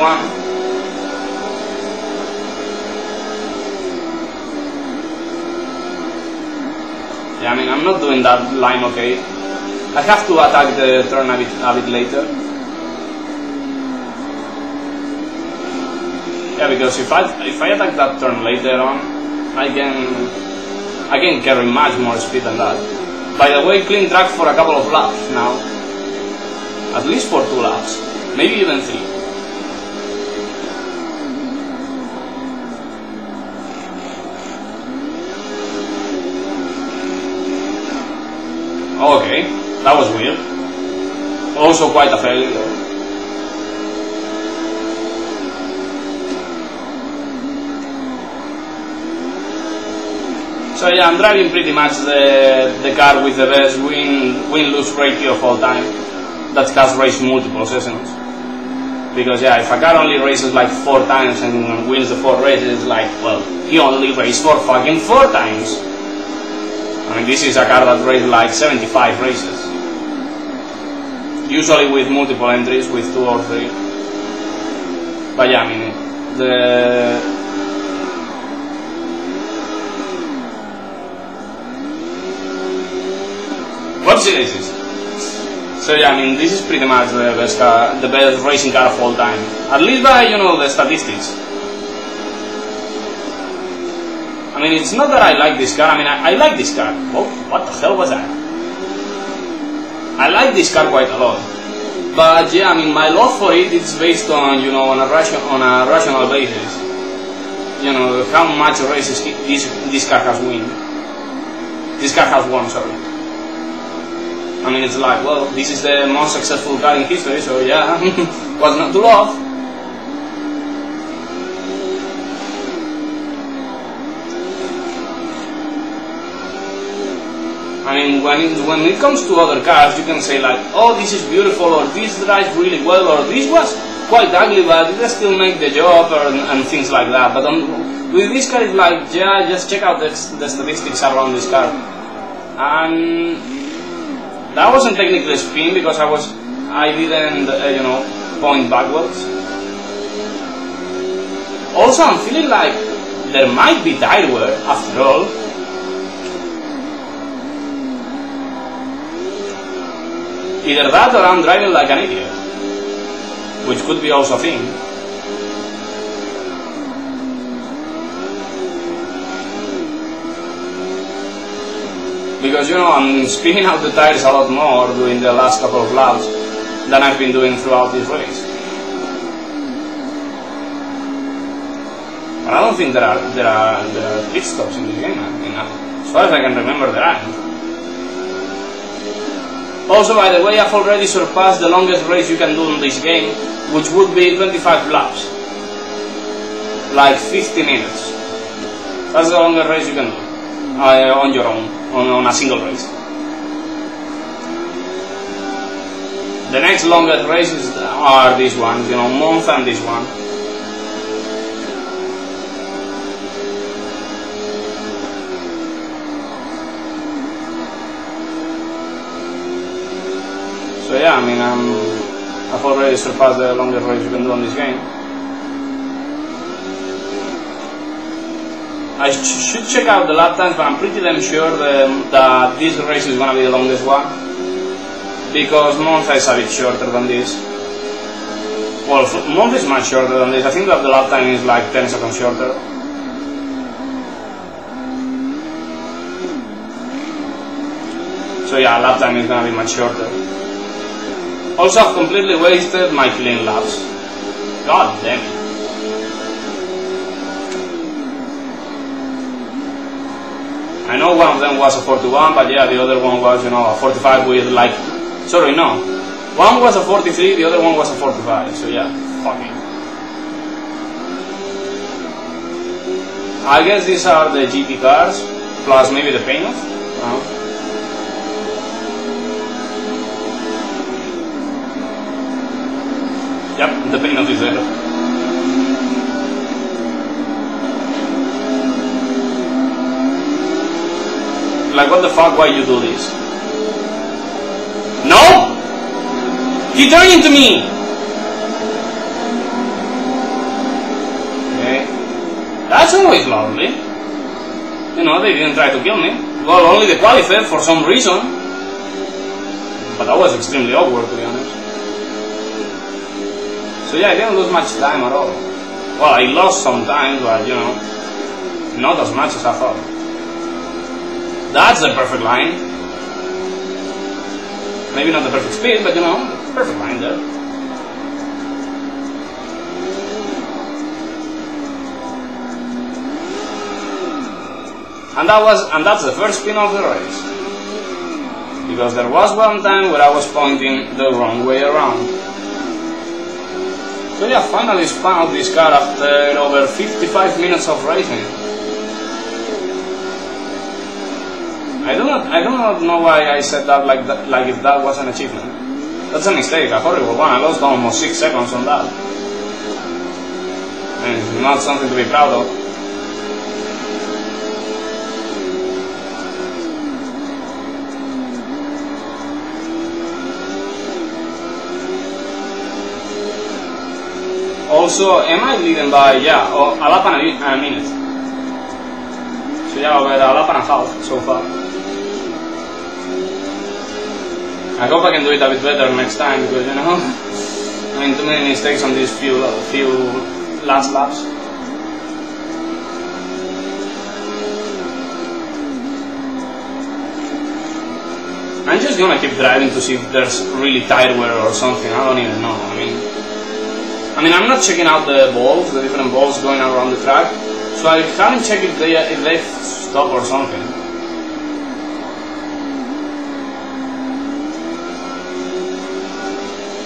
Yeah, I mean, I'm not doing that line okay. I have to attack the turn a bit later. Yeah, because if I attack that turn later on, I can carry much more speed than that. By the way, clean track for a couple of laps now. At least for 2 laps. Maybe even 3. Okay, that was weird. Also quite a failure though. So yeah, I'm driving pretty much the car with the best win-lose ratio of all time that has raced multiple sessions. Because yeah, if a car only races like 4 times and wins the 4 races, like, well, he only raced for fucking 4 times. I mean, this is a car that raced like 75 races. Usually with multiple entries, with 2 or 3. But yeah, I mean, what series is this? So yeah, I mean, this is pretty much the best racing car of all time. At least by, you know, the statistics. I mean, it's not that I like this car. I mean, I like this car. Whoa, what the hell was that? I like this car quite a lot. But yeah, I mean, my love for it is based on, you know, on a rational basis. You know, how much races this car has won. This car has won, sorry. I mean, it's like, well, this is the most successful car in history, so yeah, what's not to love? I mean, when it comes to other cars, you can say like, oh, this is beautiful, or this drives really well, or this was quite ugly, but it still make the job, and things like that. But with this car, it's like, yeah, just check out the statistics around this car. And that wasn't technically a spin because I didn't, you know, point backwards. Also, I'm feeling like there might be tire wear after all. Either that or I'm driving like an idiot, which could be also a thing. Because, you know, I'm spinning out the tires a lot more during the last couple of laps than I've been doing throughout this race. But I don't think there are pit stops in this game. I mean, as far as I can remember, there aren't. Also, by the way, I've already surpassed the longest race you can do in this game, which would be 25 laps. Like 50 minutes. That's the longest race you can do. On your own, on a single race. The next longest races are these ones, you know, Monza and this one. So yeah, I mean, I've already surpassed the longest race you can do on this game. I should check out the lap times, but I'm pretty damn sure that this race is going to be the longest one, because Monza is a bit shorter than this. Well, Monza is much shorter than this. I think that the lap time is like 10 seconds shorter. So yeah, lap time is going to be much shorter. Also, I've completely wasted my clean laps. God damn it. I know one of them was a 41, but yeah, the other one was, you know, a 45 with like... Sorry, no. One was a 43, the other one was a 45, so yeah, fucking... I guess these are the GP cars, plus maybe the paint-off. Yep, the paint-off is there. Like, what the fuck, why you do this? No! He turned into me! Okay. That's always lovely. You know, they didn't try to kill me. Well, only the qualified for some reason. But that was extremely awkward, to be honest. So yeah, I didn't lose much time at all. Well, I lost some time, but, you know, not as much as I thought. That's the perfect line. Maybe not the perfect speed, but you know, perfect line there. And that's the first spin of the race. Because there was one time where I was pointing the wrong way around. So yeah, finally spun out this car after over 55 minutes of racing. I do not know why I said that like if that was an achievement. That's a mistake, a horrible one. I lost almost 6 seconds on that. And it's not something to be proud of. Also, am I leading by, yeah, a lap and a minute. So yeah, over a lap and a half so far. I hope I can do it a bit better next time, because, you know, I mean, too many mistakes on these few last laps. I'm just gonna keep driving to see if there's really tire wear or something. I don't even know. I mean, I'm not checking out the balls, the different balls going around the track, so I haven't checked if they stop or something.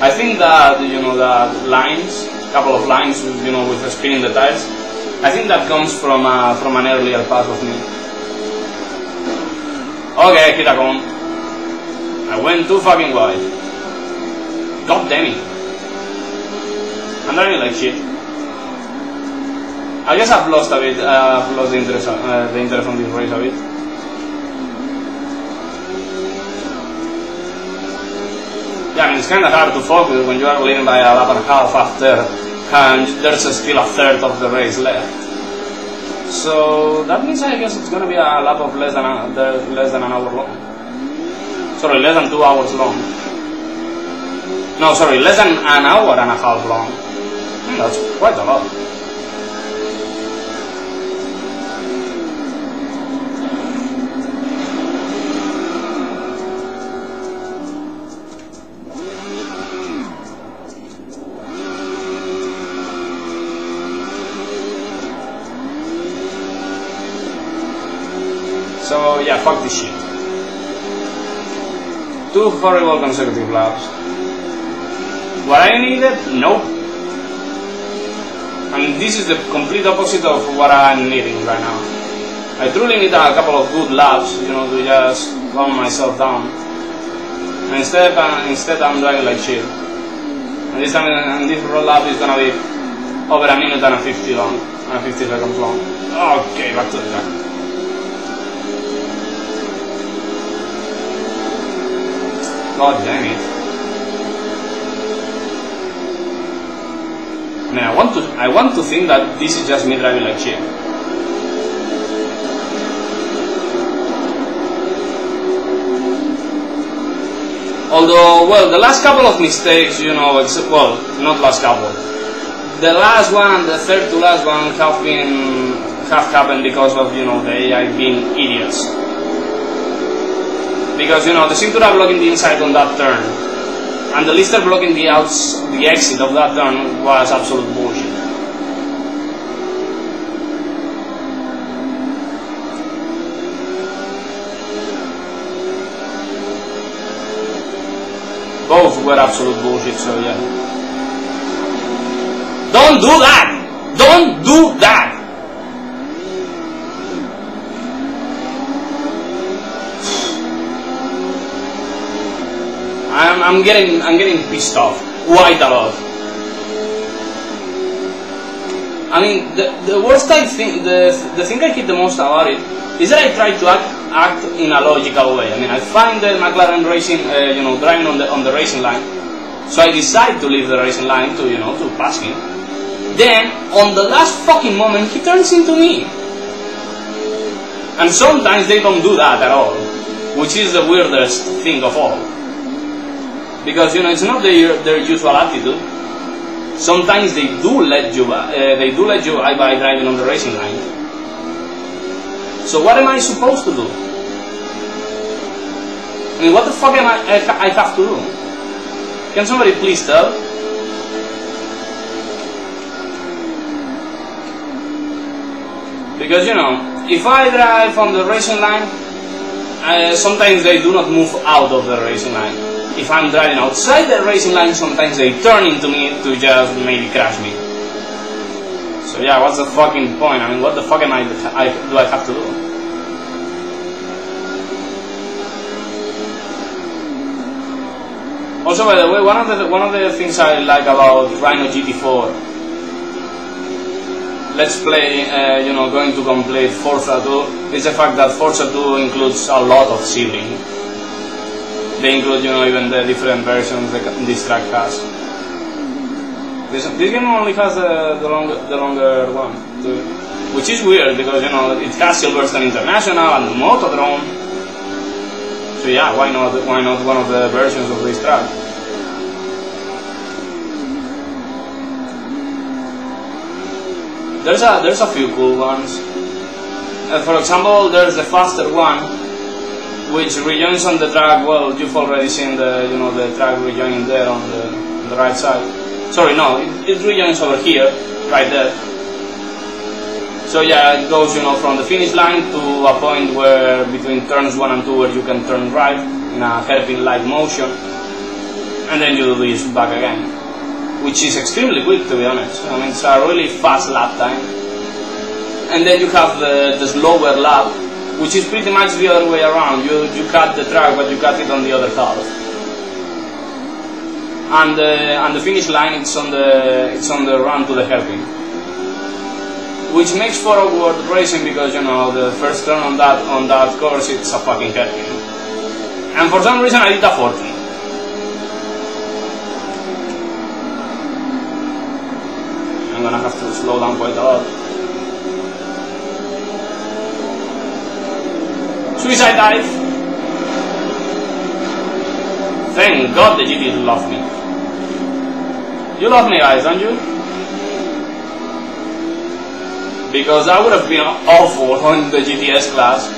I think that, you know, that lines, couple of lines, you know, with spinning the tires, I think that comes from an earlier pass of me. Okay, hit a cone. I went too fucking wide. God damn it. I'm driving like shit. I guess I've lost a bit, I've lost the interest on this race a bit. Yeah, I mean, it's kind of hard to focus when you are leading by a lap and a half after, and there's still a third of the race left. So that means I guess it's gonna be a lap of less than an hour long. Sorry, less than 2 hours long. No, sorry, less than an hour and a half long. That's quite a lot. So yeah, fuck this shit. 2 horrible consecutive laps. What I needed? Nope. And this is the complete opposite of what I'm needing right now. I truly need a couple of good laps, you know, to just calm myself down. And instead I'm driving like shit. And this time, and this roll lap is gonna be over a minute and a 50 long, and 50 seconds long. Okay, back to the track. God damn it. I mean, I want to think that this is just me driving like shit. Although, well, the last couple of mistakes, you know, well, not last couple. The last one and the third to last one have happened because of, you know, the AI being idiots. Because, you know, the Cintura blocking the inside on that turn, and the Lister blocking the exit of that turn was absolute bullshit. Both were absolute bullshit, so yeah. Don't do that! Don't do that! I'm getting pissed off quite a lot. I mean, the worst I think, the thing I hate the most about it is that I try to act in a logical way. I mean, I find the McLaren racing, you know, driving on the racing line, so I decide to leave the racing line to, you know, to pass him. Then, on the last fucking moment, he turns into me. And sometimes they don't do that at all, which is the weirdest thing of all. Because, you know, it's not their usual attitude. Sometimes they do let you by driving on the racing line. So what am I supposed to do? I mean, what the fuck am I have to do? Can somebody please tell? Because, you know, if I drive on the racing line, sometimes they do not move out of the racing line. If I'm driving outside the racing line, sometimes they turn into me to just maybe crash me. So yeah, what's the fucking point? I mean, what the fuck do I have to do? Also, by the way, one of the things I like about Rhino GT4 Let's Play, you know, going to complete Forza 2 is the fact that Forza 2 includes a lot of Sebring. They include, you know, even the different versions this track has. This game only has the longer one, too, which is weird because, you know, it has Silverstone International and Motodrome. So yeah, why not one of the versions of this track? There's a few cool ones. For example, there's the faster one, which rejoins on the track. Well, you've already seen the track rejoining there on the right side. Sorry, no, it rejoins over here, right there. So yeah, it goes, you know, from the finish line to a point where between turns 1 and 2 where you can turn right in a hairpin-like motion. and then you do this back again, which is extremely quick, to be honest. I mean, it's a really fast lap time. And then you have the slower lap, which is pretty much the other way around. You cut the track, but you cut it on the other half. And the finish line, it's on the run to the hairpin, which makes for awkward racing because, you know, the first turn on that course, it's a fucking hairpin. And for some reason I did a 40. I'm gonna have to slow down quite a lot. Suicide dive! Thank God the GT love me. You love me, guys, don't you? Because I would have been awful on the GTS class.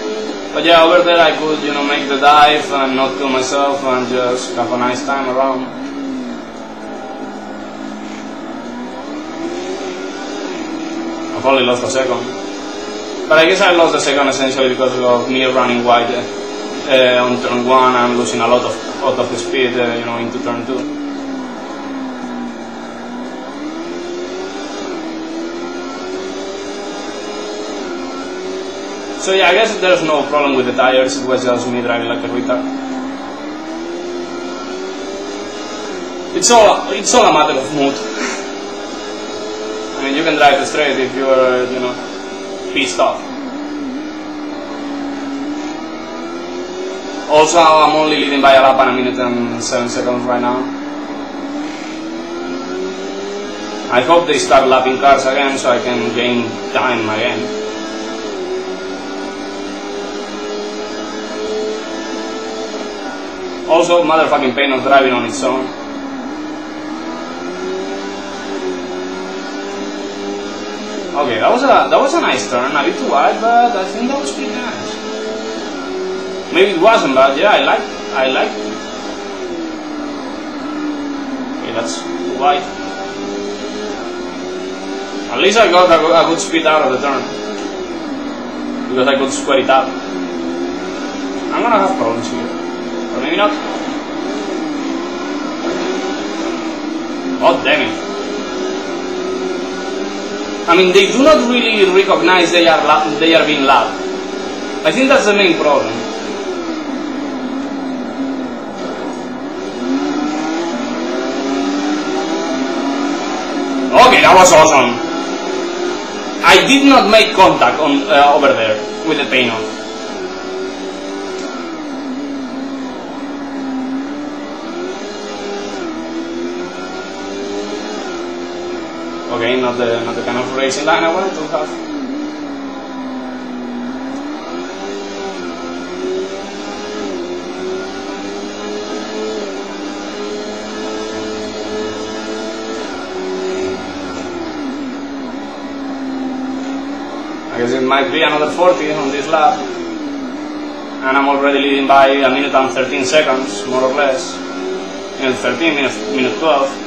But yeah, over there I could, you know, make the dive and not kill myself and just have a nice time around. I've only lost a second. But I guess I lost a second essentially because of me running wide on turn 1 and losing a lot of the speed, you know, into turn 2. So yeah, I guess there's no problem with the tires, it was just me driving like a retard. It's all a matter of mood. I mean, you can drive straight if you're, you know, pissed off. Also, I'm only leading by a lap and a minute and 7 seconds right now. I hope they start lapping cars again so I can gain time again. Also, motherfucking pain of driving on its own. Okay, that was a nice turn, a bit too wide, but I think that was pretty nice. Maybe it wasn't, but yeah, I liked it. Okay, that's too wide. At least I got a good speed out of the turn, because I could square it up. I'm gonna have problems here. Or maybe not. Oh, damn it. I mean, they do not really recognize they are being lapped. I think that's the main problem. Okay, that was awesome. I did not make contact on over there with the paint on. Okay, not the kind of racing line I wanted to have. I guess it might be another 40 on this lap. And I'm already leading by a minute and 13 seconds, more or less. Minute 13, minute 12.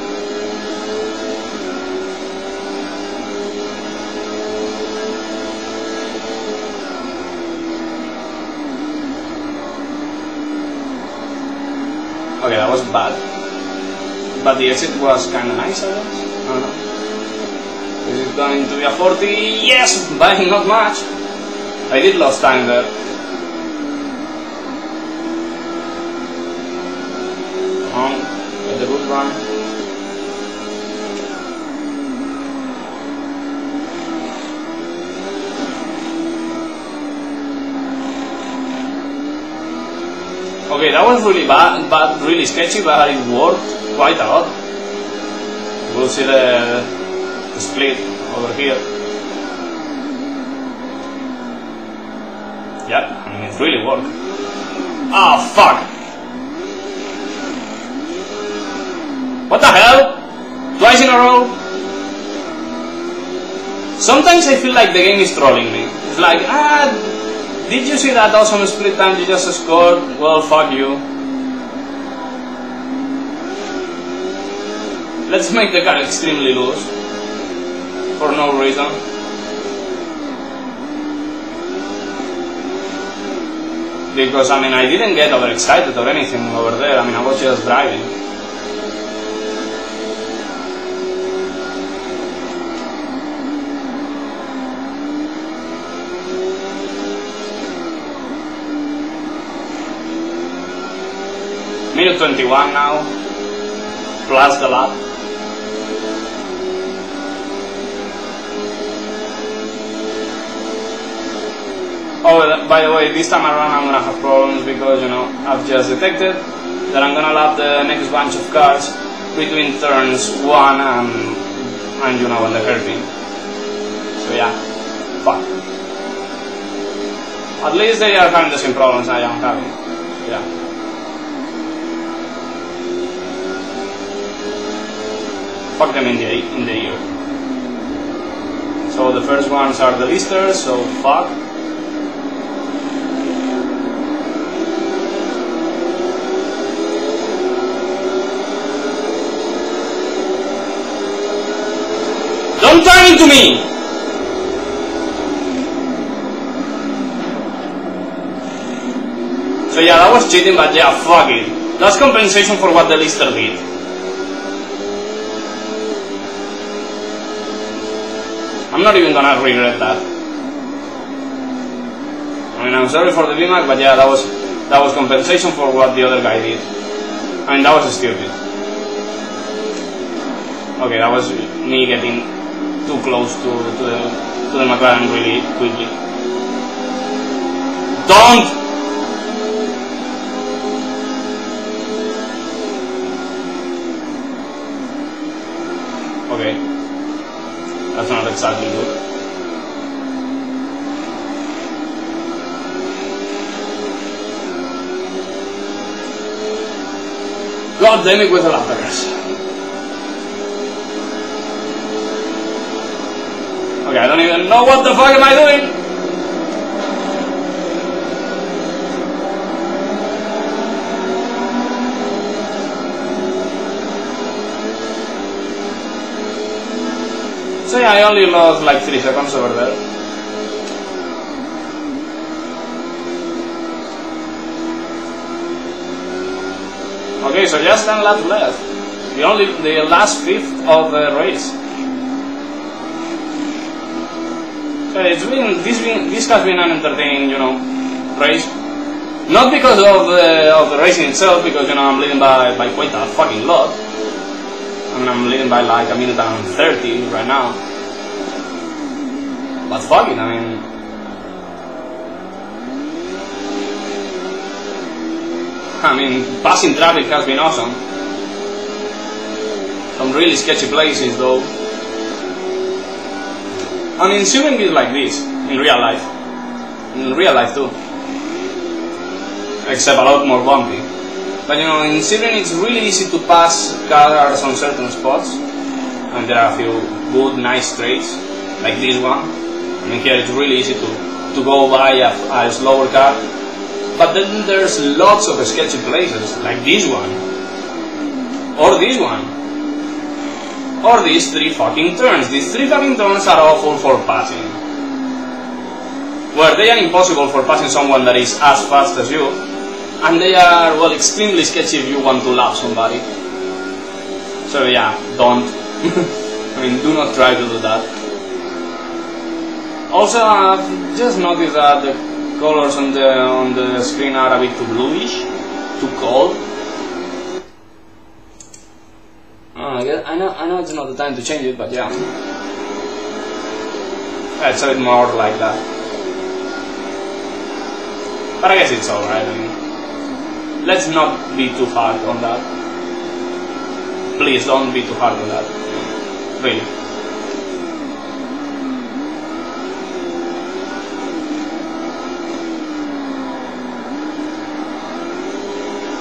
Okay, that was bad, but the exit was kind of nice, I guess. I don't know. Is it going to be a 40? Yes, but not much. I did lose time there. Come on, get the good run. Okay, that was really bad, really sketchy, but it worked quite a lot. We'll see the split over here. Yeah, I mean, it really worked. Ah, fuck! What the hell? Twice in a row? Sometimes I feel like the game is trolling me. It's like, did you see that awesome split time you just scored? Well, fuck you. Let's make the car extremely loose. For no reason. Because, I mean, I didn't get overexcited or anything over there. I mean, I was just driving. minute 21 now, plus the lap. Oh, by the way, this time around I'm gonna have problems because, you know, I've just detected that I'm gonna lap the next bunch of cars between turns 1 and you know, and the hairpin. So yeah, fuck. At least they are having the same problems I am having. Yeah. Fuck them in the ear. So the first ones are the listers, so fuck. Don't turn into me! So yeah, that was cheating, but yeah, fuck it. That's compensation for what the lister did. I'm not even gonna regret that. I mean, I'm sorry for the VMAX, but yeah, that was compensation for what the other guy did. I mean, that was stupid. Okay, that was me getting too close to the McLaren really quickly. Don't! Okay, that's not exactly good. God damn it with the lappers. Okay, I don't even know what the fuck am I doing? So yeah, I only lost like 3 seconds over there. Okay, so just 10 laps left. The last fifth of the race. So this has been an entertaining, you know, race. Not because of the racing itself, because, you know, I'm leading by quite a fucking lot. I mean, I'm leading by like a minute and 30 right now. But fuck it, I mean... passing traffic has been awesome. Some really sketchy places though. I mean, Sebring is like this, in real life. In real life too. Except a lot more bumpy. But you know, in Sebring it's really easy to pass cars on certain spots. And there are a few good, nice straights, like this one. I mean, here it's really easy to go by a slower car. But then there's lots of sketchy places, like this one. Or this one. Or these 3 fucking turns. These 3 fucking turns are awful for passing. Where they are impossible for passing someone that is as fast as you. And they are, well, extremely sketchy if you want to lap somebody. So yeah, don't. I mean, do not try to do that. Also, I've just noticed that the colors on the screen are a bit too bluish, too cold. I know it's not the time to change it, but yeah, it's a bit more like that. But I guess it's alright. I mean, let's not be too hard on that. Please don't be too hard on that. Really.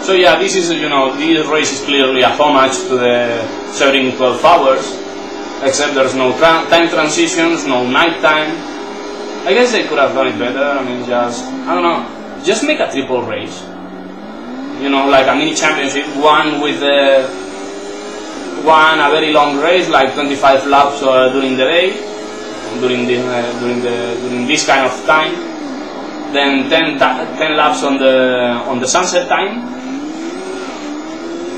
So yeah, this is, you know, this race is clearly a homage to the Sebring 12 hours, except there's no time transitions, no night time. I guess they could have done it better. I mean, I don't know, just make a triple race. You know, like a mini championship, one with a very long race, like 25 laps during the day, during this kind of time. Then 10 laps on the sunset time.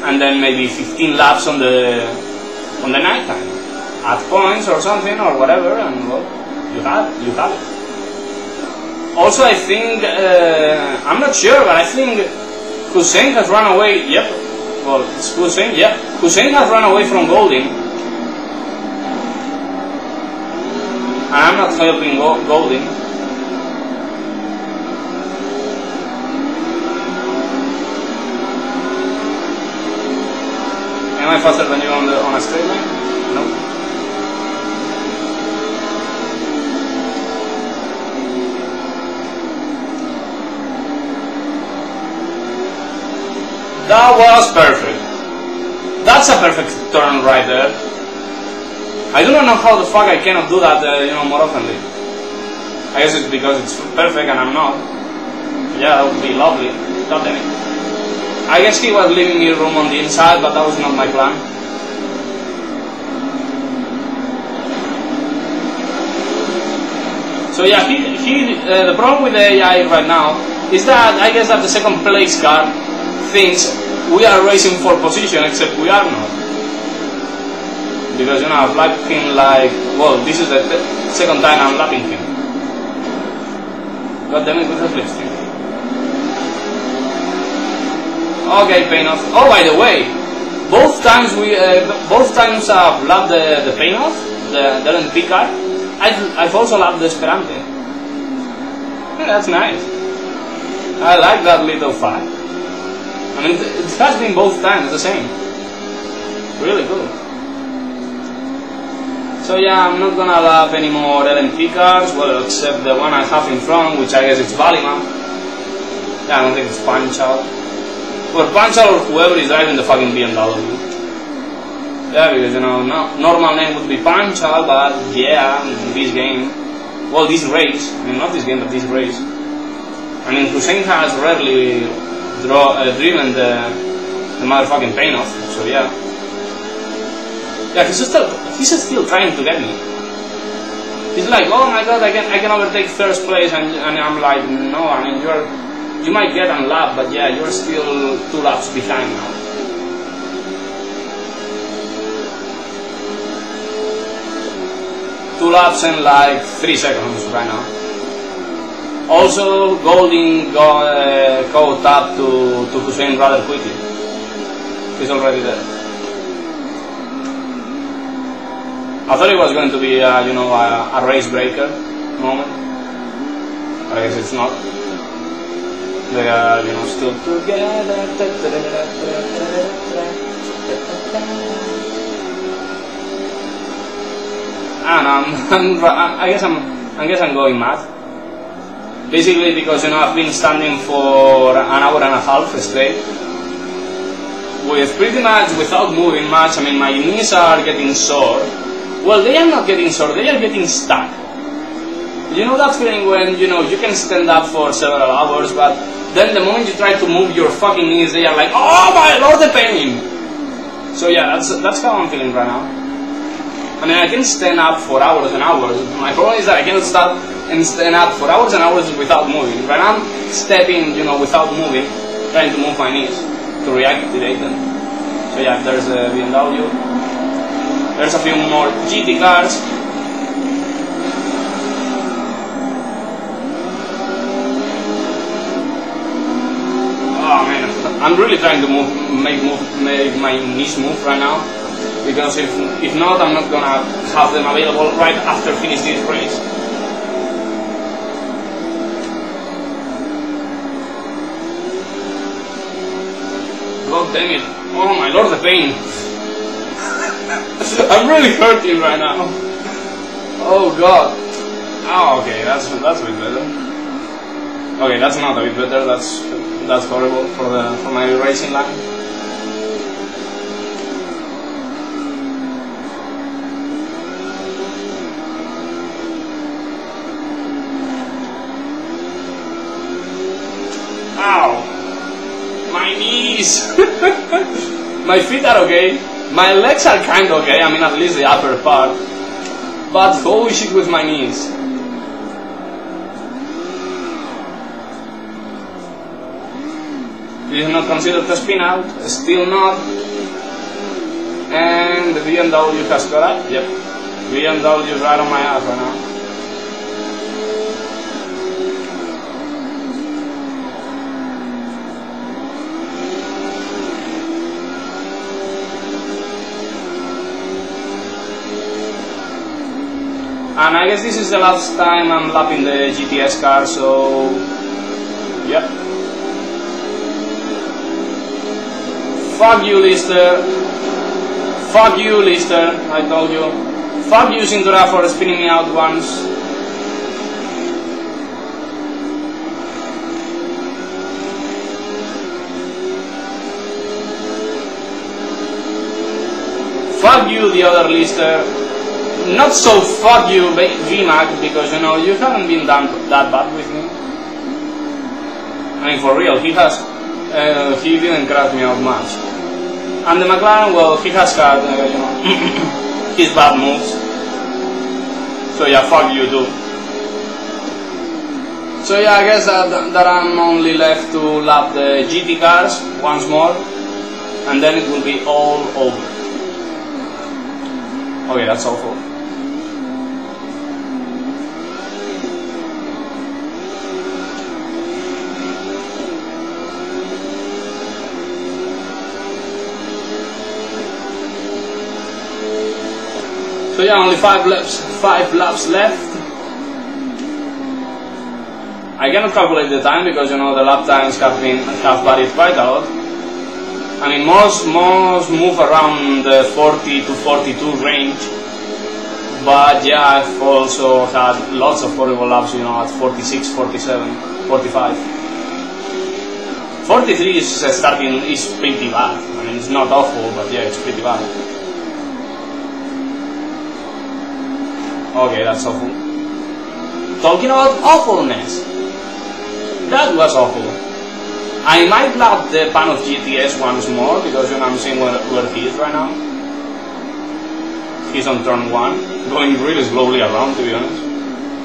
And then maybe 15 laps on the night time, at points or something or whatever, and well, you have it. Also, I think I'm not sure, but I think Hussein has run away. Yep. Well, it's Hussein. Yeah. Hussein has run away from Golding. And I'm not helping Golding. Am I faster than you on a straight line? No. That was perfect. That's a perfect turn right there. I do not know how the fuck I cannot do that, more oftenly. I guess it's because it's perfect and I'm not. Yeah, that would be lovely. God damn it. I guess he was leaving me room on the inside, but that was not my plan. So yeah, the problem with the AI right now is that I guess that the second place car thinks we are racing for position, except we are not. Because I've lapped him like, well, this is the second time I'm lapping him. God damn it, with the flipstream. Okay, Painoff. Oh, by the way, both times I've lapped the Painoff, the LP car. I've also lapped the Esperante. Yeah, that's nice. I like that little fact. I mean, it has been both times the same. Really cool. So yeah, I'm not gonna lap any more LMP cars, well, except the one I have in front, which I guess it's Valima. Yeah, I don't think it's Panchal. Or Panchal or whoever is driving the fucking BMW. Yeah, because normal name would be Panchal, but yeah, this game, well, this race, I mean, not this game, but this race. I mean, Hussein has rarely driven the motherfucking Painoff, so yeah. Yeah, he's still trying to get me. He's like, oh my god, I can overtake first place, and I'm like, no, I mean, you might get on lap, but yeah, you're still 2 laps behind now. Two laps and like 3 seconds right now. Also, Golding caught up to Hussein rather quickly. He's already there. I thought it was going to be, a race breaker moment. But I guess it's not. They are, still together. And I guess I'm going mad. Basically because I've been standing for an hour and a half straight, with pretty much without moving much. I mean, my knees are getting sore. Well, they are not getting sore, they are getting stuck. You know that feeling when, you can stand up for several hours, but then the moment you try to move your fucking knees, they are like, oh my lord, the pain! So yeah, that's how I'm feeling right now. I mean, I can stand up for hours and hours. My problem is that I cannot stop and stand up for hours and hours without moving. Right now I'm stepping, without moving, trying to move my knees to reactivate them. So yeah, there's a BMW. There's a few more GT cars. Oh man, I'm really trying to make my knees move right now, because if not, I'm not gonna have them available right after finish this race. God damn it! Oh my lord, the pain! I'm really hurting right now. Oh god. Oh, okay, that's a bit better. Okay, that's not a bit better. That's horrible for my racing line. Ow! My knees! My feet are okay. My legs are kind of okay, I mean at least the upper part. But holy shit with my knees. This is not considered a spin out, still not. And the BMW has got up, yep. BMW is right on my ass right now. And I guess this is the last time I'm lapping the GTS car, so yeah. Fuck you, Lister. Fuck you, Lister, I told you. Fuck you, Cintura, for spinning me out once. Fuck you, the other Lister. Not so fuck you, VMAC, because you know, you haven't been that bad with me. I mean, for real, he didn't crash me out much. And the McLaren, well, he has had, you know, his bad moves. So yeah, fuck you too. So yeah, I guess that I'm only left to lap the GT cars once more, and then it will be all over. Okay, that's awful. So yeah, only 5 laps left. I cannot calculate the time because you know the lap times have varied quite a lot. I mean, most move around the 40 to 42 range, but yeah, I've also had lots of horrible laps, you know, at 46, 47, 45. 43 is pretty bad. I mean, it's not awful, but yeah, it's pretty bad. Okay, that's awful. Talking about awfulness, that was awful. I might lap the pan of GTS once more because you know I'm seeing where he is right now. He's on turn 1, going really slowly around, to be honest.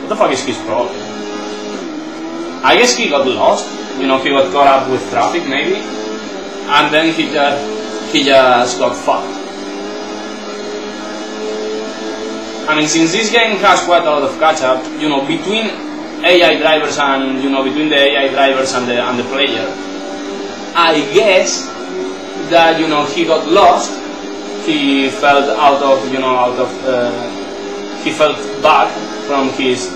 What the fuck is his problem? I guess he got lost, you know, he got caught up with traffic maybe, and then he just got fucked. I mean, since this game has quite a lot of catch-up, you know, between AI drivers and, you know, between the AI drivers and the player, I guess that, you know, he got lost, he felt he felt bad from his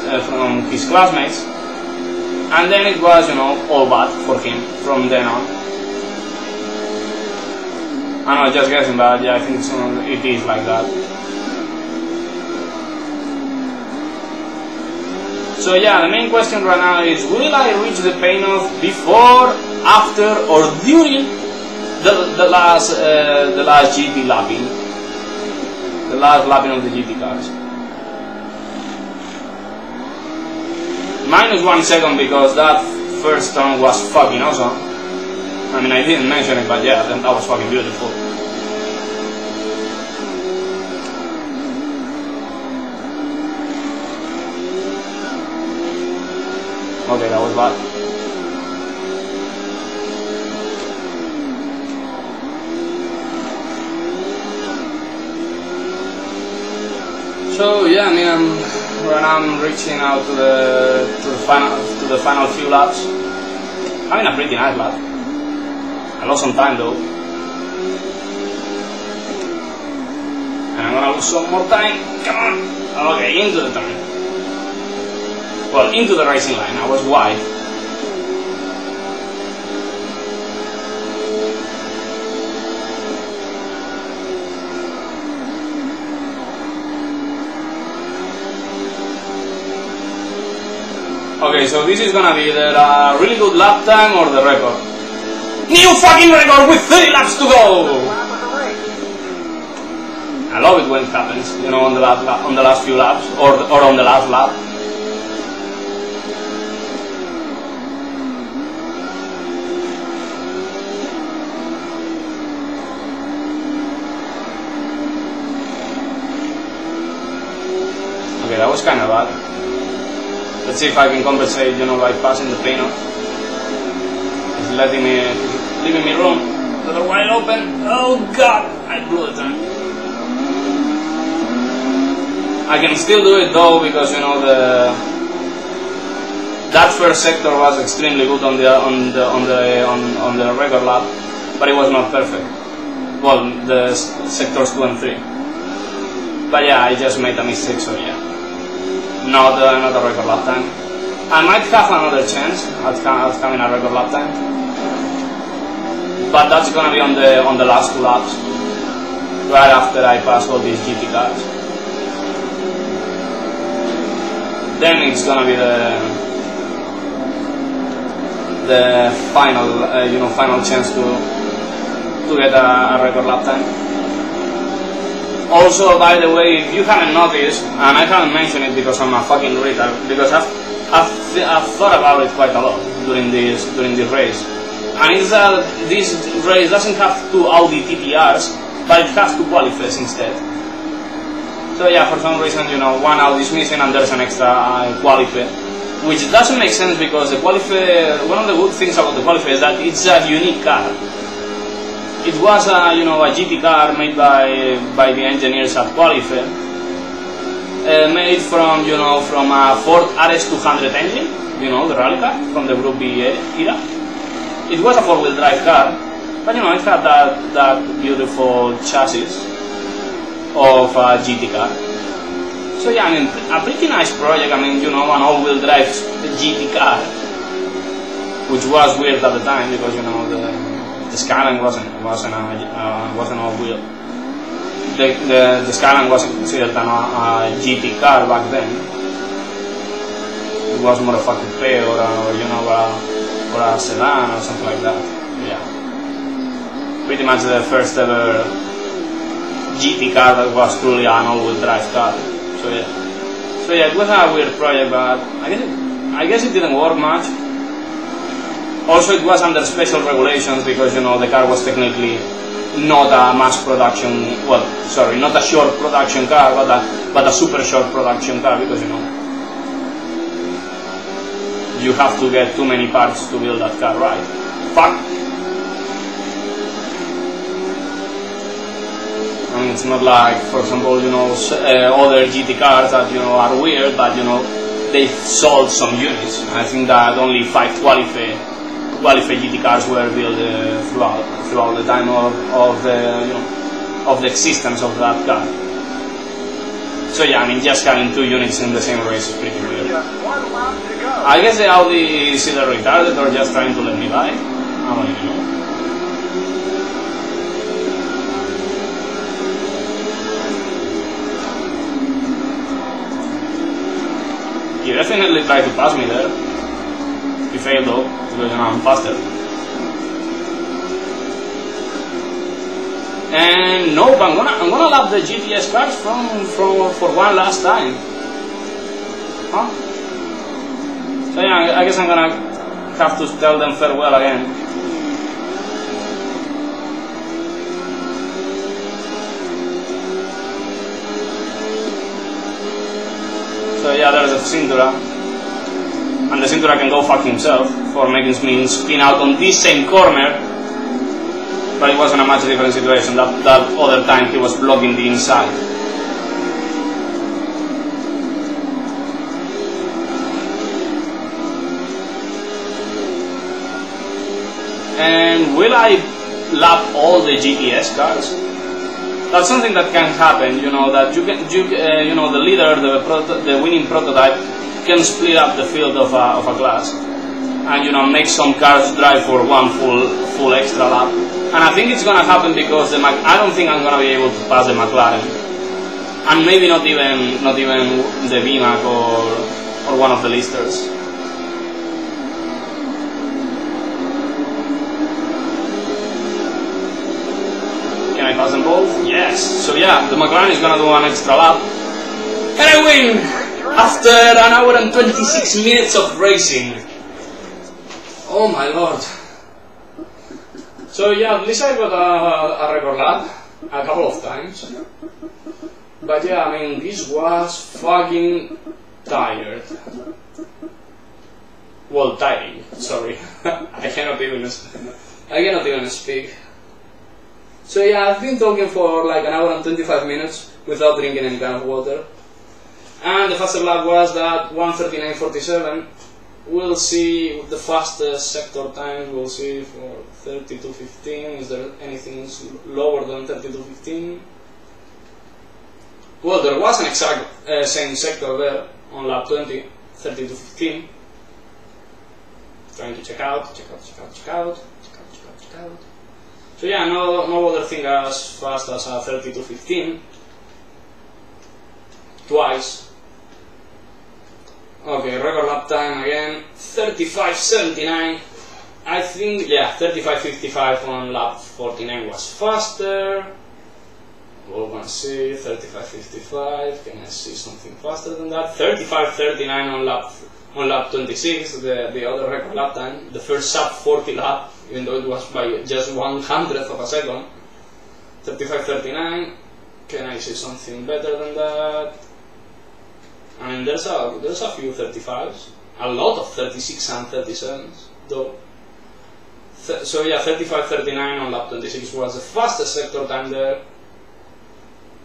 classmates, and then it was, you know, all bad for him from then on. I'm not just guessing, but yeah, I think it is like that. So yeah, the main question right now is, will I reach the payoff before, after, or during the last GT lapping? The last lapping of the GT cars. -1 second because that first turn was fucking awesome. I mean, I didn't mention it, but yeah, that was fucking beautiful. Okay, that was bad. So yeah, I mean, right now I'm reaching out to the final few laps. Having a pretty nice lap. I lost some time though, and I'm gonna lose some more time. Come on. Okay, into the turn. Well, into the racing line. I was wide. Okay, so this is gonna be either a really good lap time or the record. New fucking record with 30 laps to go! I love it when it happens, you know, on the last few laps, or on the last lap. Okay, that was kind of bad. Let's see if I can compensate, you know, by passing the payoff. It's leaving me room. The door wide open. Oh god, I blew the turn. I can still do it though because you know that first sector was extremely good on the regular lap, but it was not perfect. Well, the sectors 2 and 3. But yeah, I just made a mistake, so yeah. not a record lap time. I might have another chance at having a record lap time, but that's gonna be on the last 2 laps, right after I pass all these GT cars. Then it's gonna be the final final chance to get a record lap time. Also, by the way, if you haven't noticed, and I haven't mentioned it because I'm a fucking retard, because I've thought about it quite a lot during this race, and it's that this race doesn't have 2 Audi TTRs, but it has 2 qualifiers instead. So yeah, for some reason, one Audi is missing and there's an extra qualifier, which doesn't make sense because the qualifier, one of the good things about the qualifier is that it's a unique car. It was a GT car made by the engineers at Qualifier, made from a Ford RS200 engine, the rally car from the Group B era. It was a 4-wheel drive car, but it had that beautiful chassis of a GT car. So yeah, I mean, a pretty nice project. I mean, an all-wheel drive GT car, which was weird at the time because the Skyline wasn't all-wheel. The Skyline wasn't considered a GT car back then. It was more of a coupe or a sedan or something like that. Yeah, pretty much the first ever GT car that was truly an all-wheel drive car. So yeah, it was a weird project, but I guess it didn't work much. Also, it was under special regulations because the car was technically not a mass production, not a short production car, but a super short production car because you have to get too many parts to build that car, right? Fuck. I mean, it's not like, for example, other GT cars that are weird, but they've sold some units. I think that only 5 qualified GT cars were built throughout the time of the existence of that car. So yeah, I mean, just having 2 units in the same race is pretty weird. I guess the Audi is either retarded or just trying to let me by. I don't even know. He definitely tried to pass me there. He failed though, because I'm faster. And nope, I'm gonna lap the GTS cars for one last time. Huh? So yeah, I guess I'm gonna have to tell them farewell again. So yeah, there's a Cintura, and the Cintura can go fuck himself for making me spin out on this same corner, but it wasn't a much different situation. That other time he was blocking the inside. And will I lap all the GTS cars? That's something that can happen, that the leader, the winning prototype, can split up the field of a class, and make some cars drive for one full extra lap. And I think it's gonna happen because I don't think I'm gonna be able to pass the McLaren, and maybe not even the VMAC or one of the listers. Can I pass them both? Yes. So yeah, the McLaren is gonna do an extra lap, and I win after an hour and 26 minutes of racing. Oh my lord. So yeah, at least I got a record lap a couple of times. But yeah, I mean, this was fucking tired. Well, tiring. Sorry, I cannot even speak. So yeah, I've been talking for like an hour and 25 minutes without drinking any kind of water. And the fastest lap was that 1:39.47. We'll see the fastest sector time, we'll see for 32.15. Is there anything lower than 32.15? Well, there was an exact same sector there, on lap 20, 30 to 15. Trying to check out. So yeah, no other thing as fast as a 30 to 15. Twice. Okay, record lap time again, 35.79. I think, yeah, 35.55 on lap 49 was faster. We're gonna see 35.55. Can I see something faster than that? 35.39 on lap 26, the other record lap time, the first sub 40 lap, even though it was by just 1/100th of a second. 35.39. Can I see something better than that? I mean, there's a few 35s, a lot of 36 and 37s though. So yeah, 35.39 on lap 26 was the fastest sector time there,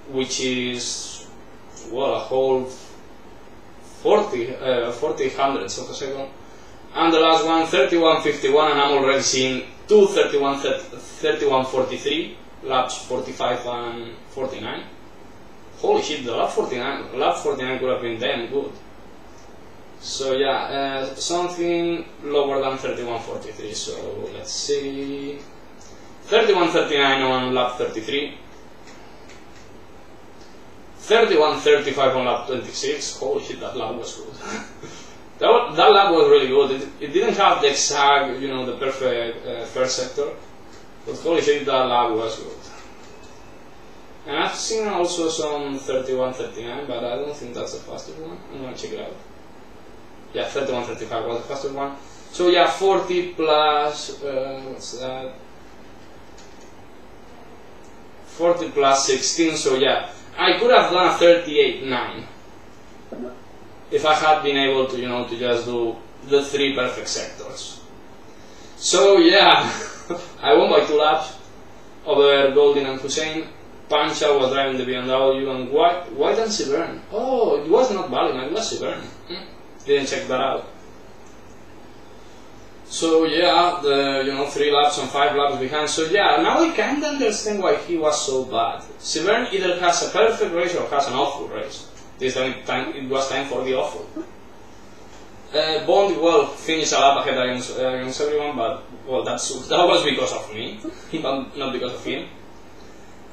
which is, well, a whole 40 hundredths of a second. And the last one, 31.51, and I'm already seeing two 31.43, laps 45 and 49. Holy shit, the lap 49 could have been damn good. So yeah, something lower than 31.43, so let's see. 31.39 on lap 33. 31.35 on lap 26. Holy shit, that lap was good. that lap was really good. It didn't have the exact, the perfect first sector, but holy shit, that lap was good. And I've seen also some 31.39, but I don't think that's the fastest one. I'm gonna check it out. Yeah, 31.35 was the fastest one. So yeah, 40 plus, what's that? 40 plus 16, so yeah, I could have done a 38.9 if I had been able to, to just do the 3 perfect sectors. So yeah, I won by 2 laps over Goldin and Hussein. Pancha was driving the BMW, and White and Sebring. Oh, it was not Balina, it was Sebring. Didn't check that out. So yeah, 3 laps and 5 laps behind. So yeah, now I can't understand why he was so bad. Sebring either has a perfect race or has an awful race. This time it was time for the awful. Bond, well, finished a lap ahead against everyone, but well, that was because of me, not because of him.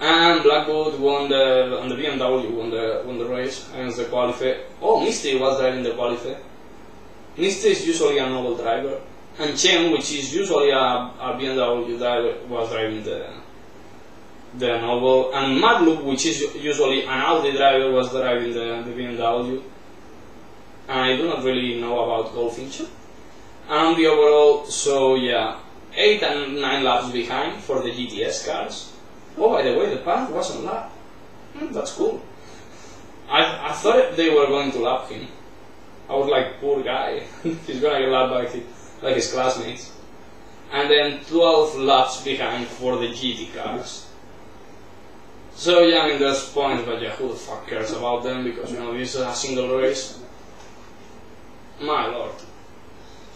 And Blackwood won on the BMW won the race against the qualifier. Oh, Misty was driving the qualifier. Misty is usually a noble driver, and Chen, which is usually a BMW driver, was driving the noble. And Madloop, which is usually an Audi driver, was driving the BMW. And I do not really know about Goldfinch. And on the overall, so yeah, 8 and 9 laps behind for the GTS cars. Oh, by the way, the path wasn't lap. That's cool. I thought they were going to lap him. I was like, poor guy. He's gonna get lapped like his classmates. And then 12 laps behind for the GT cars. So yeah, I mean, there's points, but yeah, who the fuck cares about them? Because, this is a single race. My lord.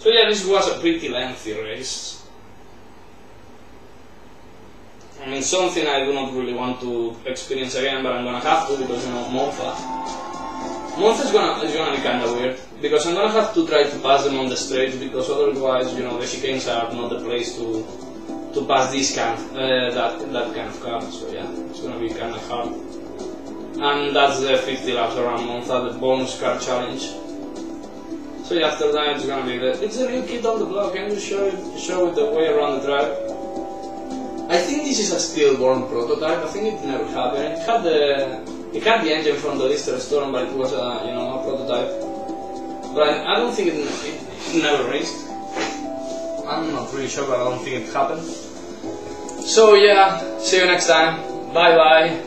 So yeah, this was a pretty lengthy race. I mean, something I do not really want to experience again, but I'm gonna have to because, Monza is gonna be kinda weird, because I'm gonna have to try to pass them on the straight, because otherwise, the chicanes are not the place to pass this kind of, that kind of car, so yeah, it's gonna be kinda hard. And that's the 50 laps around Monza, the bonus car challenge. So yeah, after that it's gonna be it's a new kid on the block, can you show it the way around the track? I think this is a stillborn prototype. I think it never happened. It had the engine from the Lister Storm, but it was a prototype. But I don't think it never raced. I'm not really sure, but I don't think it happened. So yeah, see you next time. Bye bye.